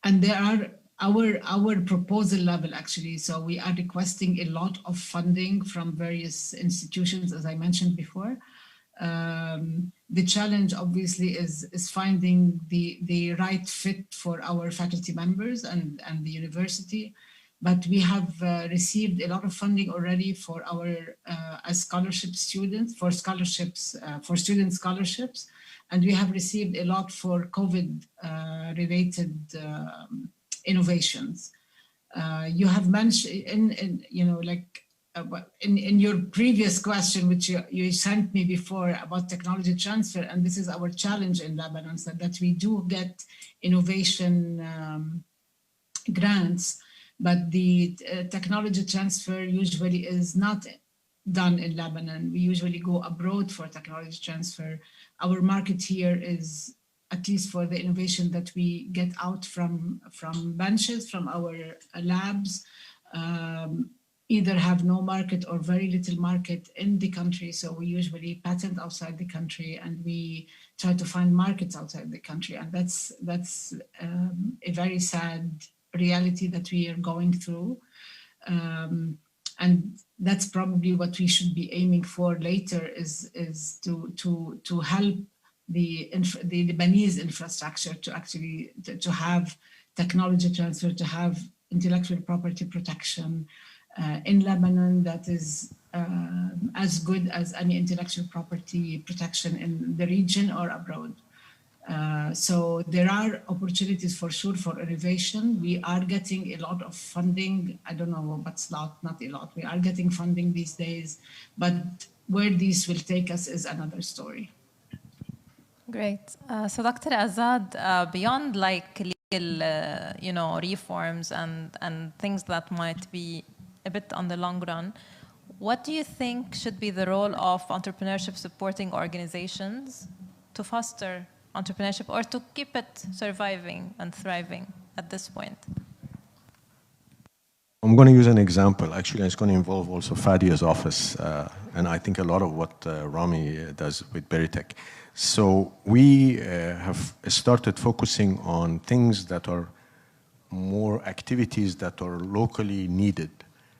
there are our proposal level actually. So we are requesting a lot of funding from various institutions, as I mentioned before. The challenge obviously is finding the right fit for our faculty members and the university. But we have received a lot of funding already for our as scholarship students, for scholarships, for student scholarships. And we have received a lot for COVID related innovations. You have mentioned, in your previous question, which you sent me before about technology transfer, and this is our challenge in Lebanon, so that we do get innovation grants, but the technology transfer usually is not done in Lebanon. We usually go abroad for technology transfer. Our market here is, at least for the innovation that we get out from benches, from our labs, either have no market or very little market in the country. So we usually patent outside the country, and we try to find markets outside the country. And that's a very sad reality that we are going through. And that's probably what we should be aiming for later, is to help the Lebanese infrastructure to actually to have technology transfer, to have intellectual property protection in Lebanon that is as good as any intellectual property protection in the region or abroad. So there are opportunities for sure for innovation. We are getting a lot of funding. I don't know, but not a lot. We are getting funding these days, but where these will take us is another story. Great. So Dr. Azad, beyond like legal, reforms and things that might be a bit on the long run, what do you think should be the role of entrepreneurship supporting organizations to foster entrepreneurship or to keep it surviving and thriving at this point? I'm going to use an example. Actually, it's going to involve also Fadia's office, and I think a lot of what Rami does with Beritech. So we have started focusing on things that are more activities that are locally needed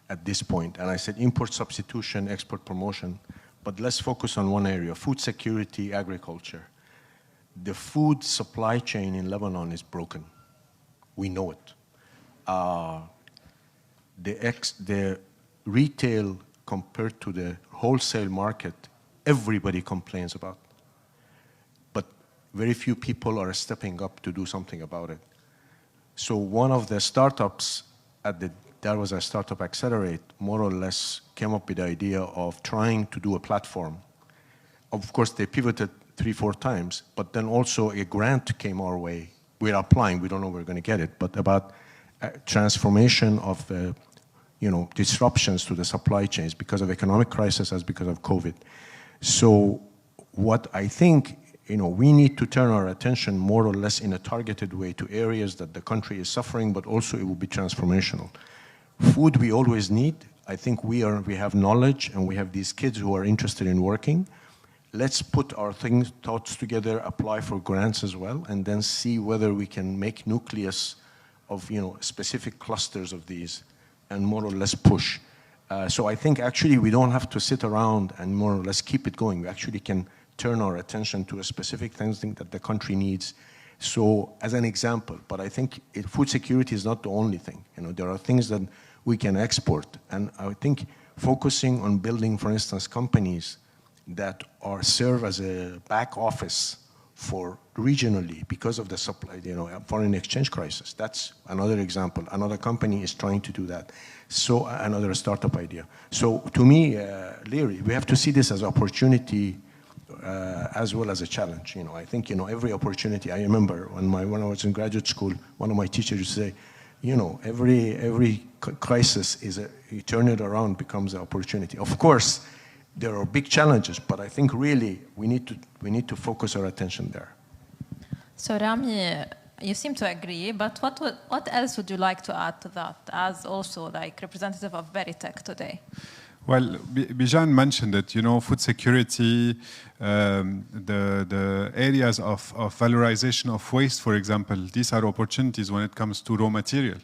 at this point. And I said import substitution, export promotion, but let's focus on one area: food security, agriculture. The food supply chain in Lebanon is broken. We know it. The retail compared to the wholesale market, everybody complains about. But very few people are stepping up to do something about it. So one of the startups that was a startup Accelerate, more or less came up with the idea of trying to do a platform. Of course, they pivoted 3-4 times, but then also a grant came our way. We're applying, we don't know where we're going to get it, but about transformation of disruptions to the supply chains because of economic crisis as because of COVID. So what I think, we need to turn our attention more or less in a targeted way to areas that the country is suffering, but also it will be transformational. Food we always need. I think we have knowledge and we have these kids who are interested in working. Let's put our thoughts together, apply for grants as well, and then see whether we can make nucleus of specific clusters of these and more or less push. So I think actually we don't have to sit around and more or less keep it going. We actually can turn our attention to a specific thing that the country needs. So as an example, but I think food security is not the only thing. There are things that we can export. And I think focusing on building, for instance, companies that serve as a back office for regionally because of the supply, foreign exchange crisis. That's another example. Another company is trying to do that. So another startup idea. So to me, Leary, we have to see this as opportunity as well as a challenge. I think every opportunity. I remember when I was in graduate school, one of my teachers used to say, every crisis you turn it around becomes an opportunity. Of course, there are big challenges, but I think really we need to focus our attention there. So Rami, you seem to agree, but what else would you like to add to that as also like representative of Beritech today? Well, Bijan mentioned that, food security, the areas of valorization of waste, for example, these are opportunities when it comes to raw material.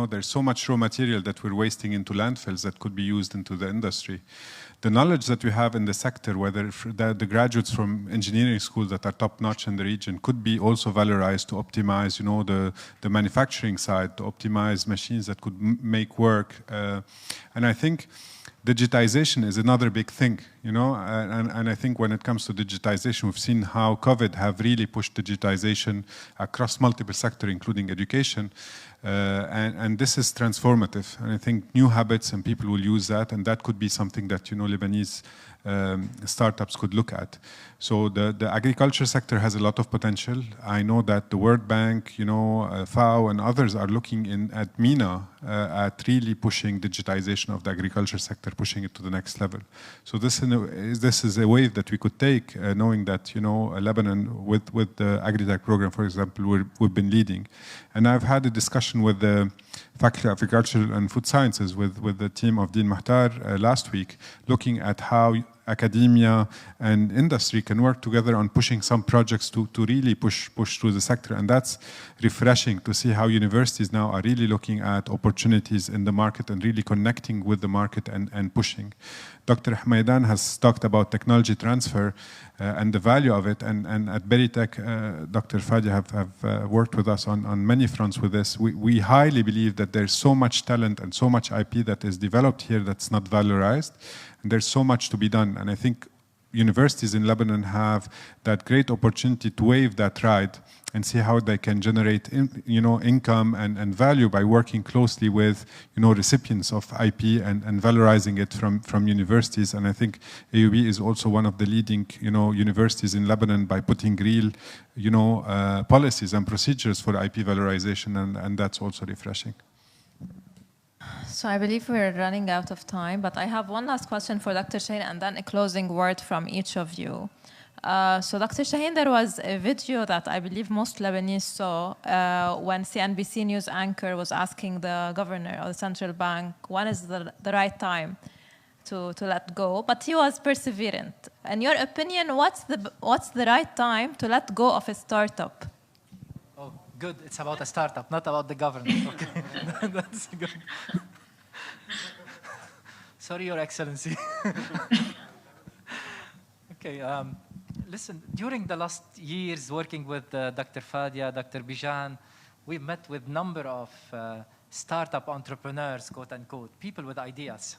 There's so much raw material that we're wasting into landfills that could be used into the industry. The knowledge that we have in the sector, whether the graduates from engineering schools that are top-notch in the region could be also valorized to optimize, the manufacturing side, to optimize machines that could make work. And I think digitization is another big thing, you know, and I think when it comes to digitization, we've seen how COVID have really pushed digitization across multiple sectors, including education, and this is transformative. And I think new habits and people will use that, and that could be something that, you know, Lebanese startups could look at. So the agriculture sector has a lot of potential. I know that the World Bank, you know, FAO and others are looking at MENA at really pushing digitization of the agriculture sector, pushing it to the next level. So this is a wave that we could take, knowing that, you know, Lebanon with the Agri-Tech program, for example, we've been leading. And I've had a discussion with the Faculty of Agriculture and Food Sciences with the team of Dean Mahtar last week, looking at how academia and industry can work together on pushing some projects to really push through the sector. And that's refreshing to see how universities now are really looking at opportunities in the market and really connecting with the market and pushing. Dr. Hamaidan has talked about technology transfer and the value of it. And at Beritech, Dr. Fadia have worked with us on many fronts with this. We highly believe that there's so much talent and so much IP that is developed here that's not valorized. And there's so much to be done. And I think universities in Lebanon have that great opportunity to wave that ride and see how they can generate income and value by working closely with, you know, recipients of IP and valorizing it from universities. And I think AUB is also one of the leading, you know, universities in Lebanon by putting real, you know, policies and procedures for IP valorization, and that's also refreshing. So I believe we're running out of time, but I have one last question for Dr. Shaheen and then a closing word from each of you. So Dr. Shaheen, there was a video that I believe most Lebanese saw when CNBC news anchor was asking the governor of the central bank, when is the right time to let go? But he was perseverant. In your opinion, what's the right time to let go of a startup? Oh, good. It's about a startup, not about the government. Okay, that's good. Sorry, Your Excellency. Okay, listen, during the last years working with Dr. Fadia, Dr. Bijan, we've met with a number of startup entrepreneurs, quote unquote, people with ideas.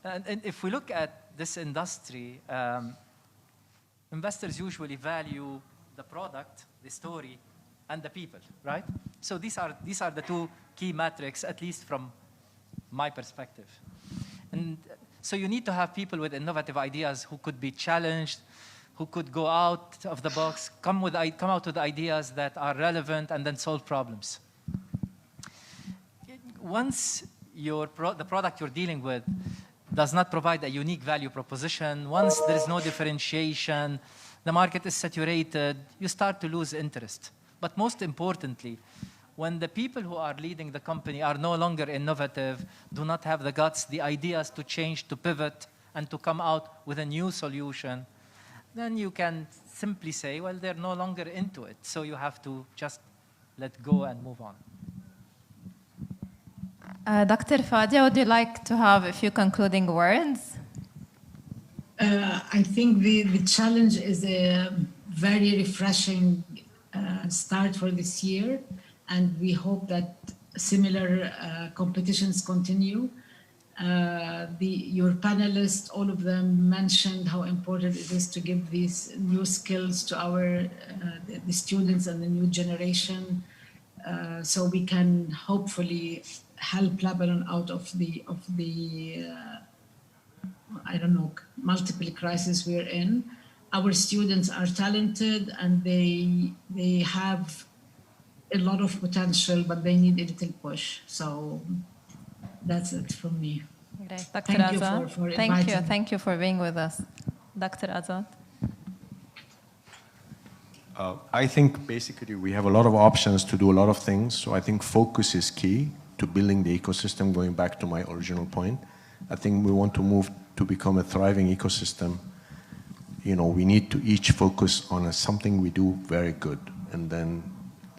And if we look at this industry, investors usually value the product, the story, and the people, right? So these are the two key metrics, at least from my perspective. And so you need to have people with innovative ideas who could be challenged, who could go out of the box, come out with ideas that are relevant and then solve problems. Once the product you're dealing with does not provide a unique value proposition, once there is no differentiation, the market is saturated, you start to lose interest. But most importantly, when the people who are leading the company are no longer innovative, do not have the guts, the ideas to change, to pivot, and to come out with a new solution, then you can simply say, well, they're no longer into it. So you have to just let go and move on. Dr. Fadia, would you like to have a few concluding words? I think the challenge is a very refreshing start for this year. And we hope that similar competitions continue. Your panelists, all of them mentioned how important it is to give these new skills to the students and the new generation, so we can hopefully help Lebanon out of the I don't know, multiple crises we're in. Our students are talented and they have a lot of potential, but they need a little push. So that's it from me. Great. Dr. Azad, for inviting. Thank you for being with us. Dr. Azad. I think basically we have a lot of options to do a lot of things. So I think focus is key to building the ecosystem, going back to my original point. I think we want to move to become a thriving ecosystem. You know, we need to each focus on something we do very good. And then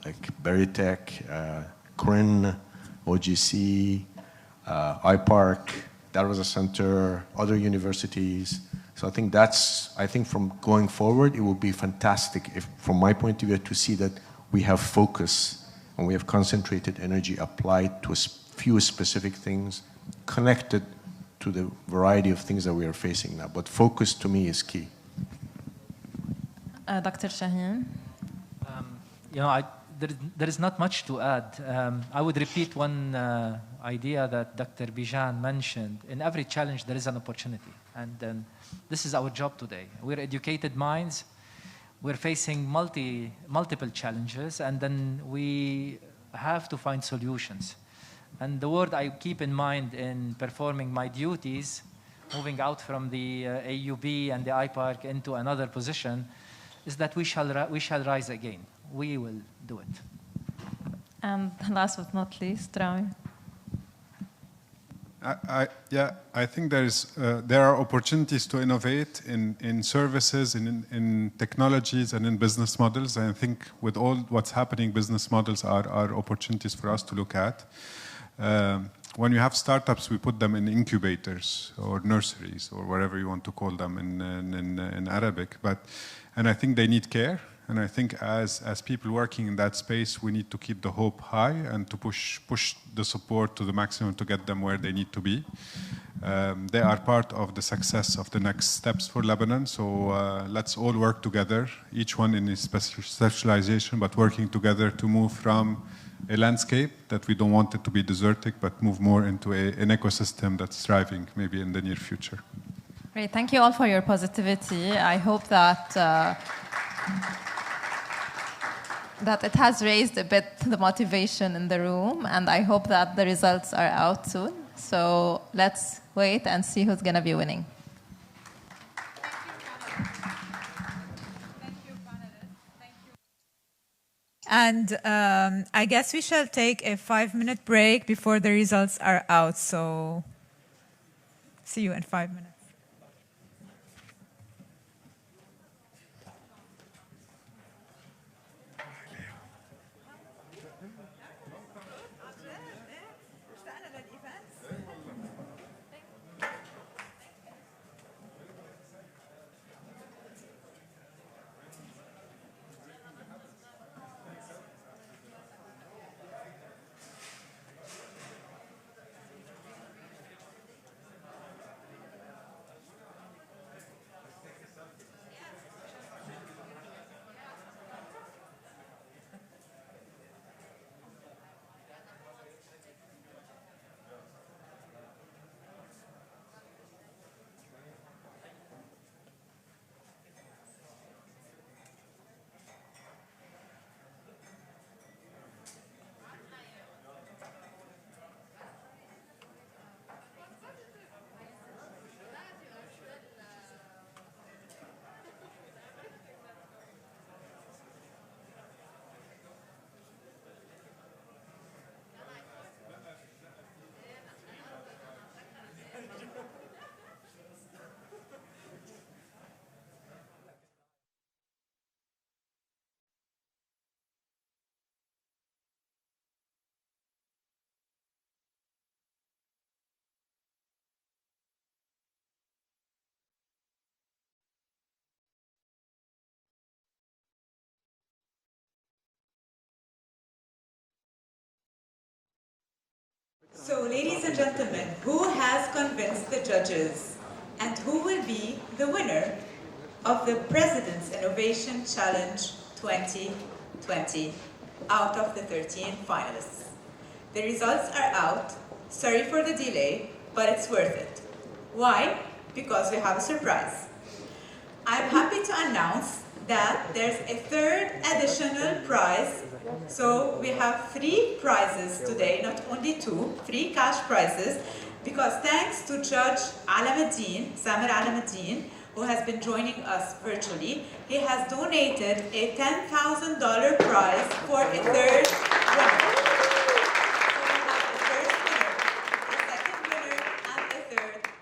like Beritech, CRIN, OGC, iPark, Darwaza Center, other universities. So I think from going forward, it will be fantastic if, from my point of view, to see that we have focus and we have concentrated energy applied to a few specific things connected to the variety of things that we are facing now. But focus to me is key. Dr. Shaheen? There is not much to add. I would repeat one idea that Dr. Bijan mentioned. In every challenge, there is an opportunity. And this is our job today. We're educated minds. We're facing multiple challenges, and then we have to find solutions. And the word I keep in mind in performing my duties, moving out from the AUB and the iPark into another position, is that we shall rise again. We will do it. And last but not least, Rami. I think there are opportunities to innovate in services, in technologies, and in business models. And I think with all what's happening, business models are opportunities for us to look at. When you have startups, we put them in incubators or nurseries or whatever you want to call them in Arabic. And I think they need care. And I think as people working in that space, we need to keep the hope high and to push the support to the maximum to get them where they need to be. They are part of the success of the next steps for Lebanon. So let's all work together, each one in his specialization, but working together to move from a landscape that we don't want it to be desertic, but move more into an ecosystem that's thriving maybe in the near future. Great. Thank you all for your positivity. I hope that that it has raised a bit the motivation in the room, and I hope that the results are out soon. So let's wait and see who's going to be winning. And I guess we shall take a 5-minute break before the results are out. So see you in 5 minutes. So, ladies and gentlemen, who has convinced the judges and who will be the winner of the President's Innovation Challenge 2020 out of the 13 finalists? The results are out. Sorry for the delay, but it's worth it. Why? Because we have a surprise. I'm happy to announce that there's a third additional prize. So we have 3 prizes today, not only 2, 3 cash prizes, because thanks to Judge Samir Alamuddin, who has been joining us virtually, he has donated a $10,000 prize for a third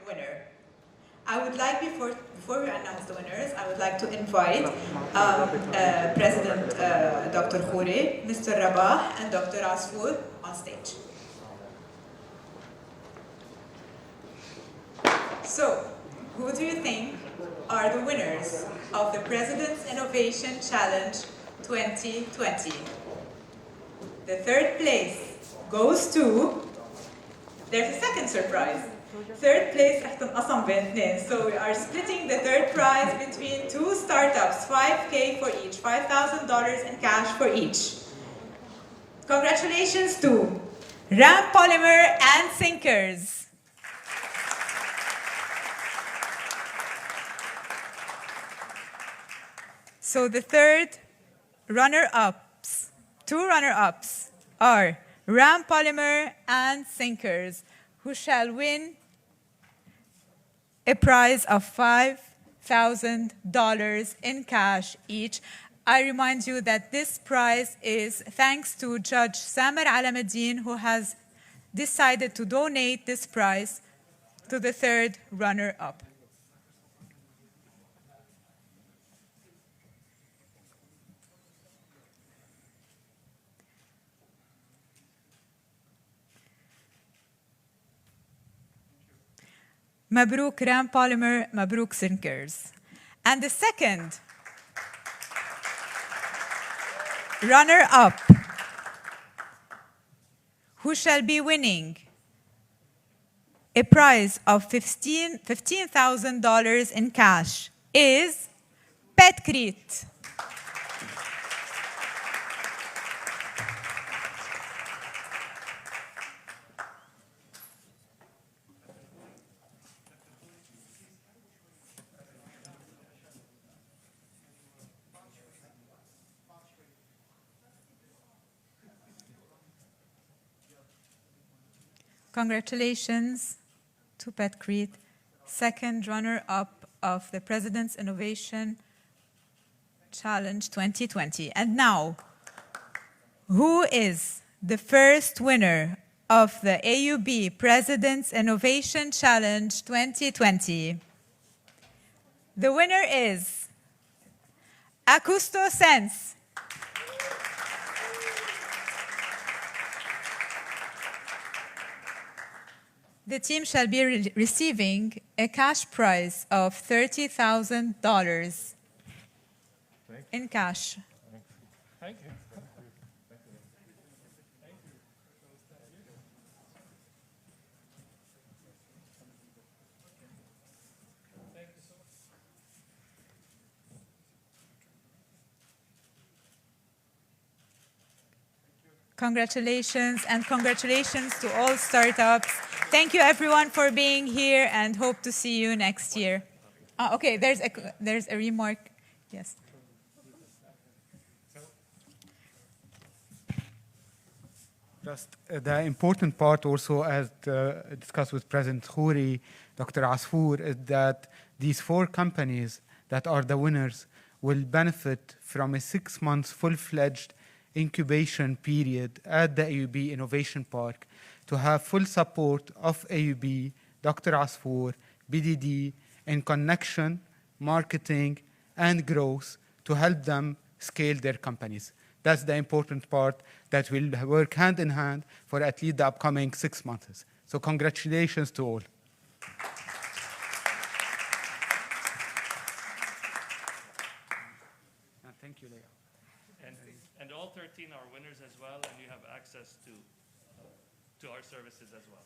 winner. I would like, before we announce the winners, I would like to invite President Dr. Khouri, Mr. Rabah, and Dr. Asfour on stage. So, who do you think are the winners of the President's Innovation Challenge 2020? The third place goes to, there's a second surprise. Third place رح تنقسم بين اثنين. So we are splitting the third prize between two startups, 5K for each, $5,000 in cash for each. Congratulations to Ram Polymer and Sinkers. So the third runner-ups, two runner-ups are Ram Polymer and Sinkers, who shall win a prize of $5,000 in cash each. I remind you that this prize is thanks to Judge Samer Alameddin, who has decided to donate this prize to the third runner-up. Mabruk Ram Polymer, Mabruk Sinkers. And the second runner-up, who shall be winning a prize of $15,000 in cash, is Petcrete. Congratulations to Petcrete, second runner-up of the President's Innovation Challenge 2020. And now, who is the first winner of the AUB President's Innovation Challenge 2020? The winner is Acousto Sense. The team shall be receiving a cash prize of $30,000 in cash. Thank you. Congratulations, and congratulations to all startups. Thank you everyone for being here, and hope to see you next year. Okay, there's a remark. Yes. Just the important part also, as discussed with President Khouri, Dr. Asfour, is that these 4 companies that are the winners will benefit from a 6-month full-fledged incubation period at the AUB Innovation Park to have full support of AUB, Dr. Asfour, BDD in connection, marketing, and growth to help them scale their companies. That's the important part that will work hand in hand for at least the upcoming 6 months. So congratulations to all. Thank you, Leah. And all 13 are winners as well, and you have access to our services as well.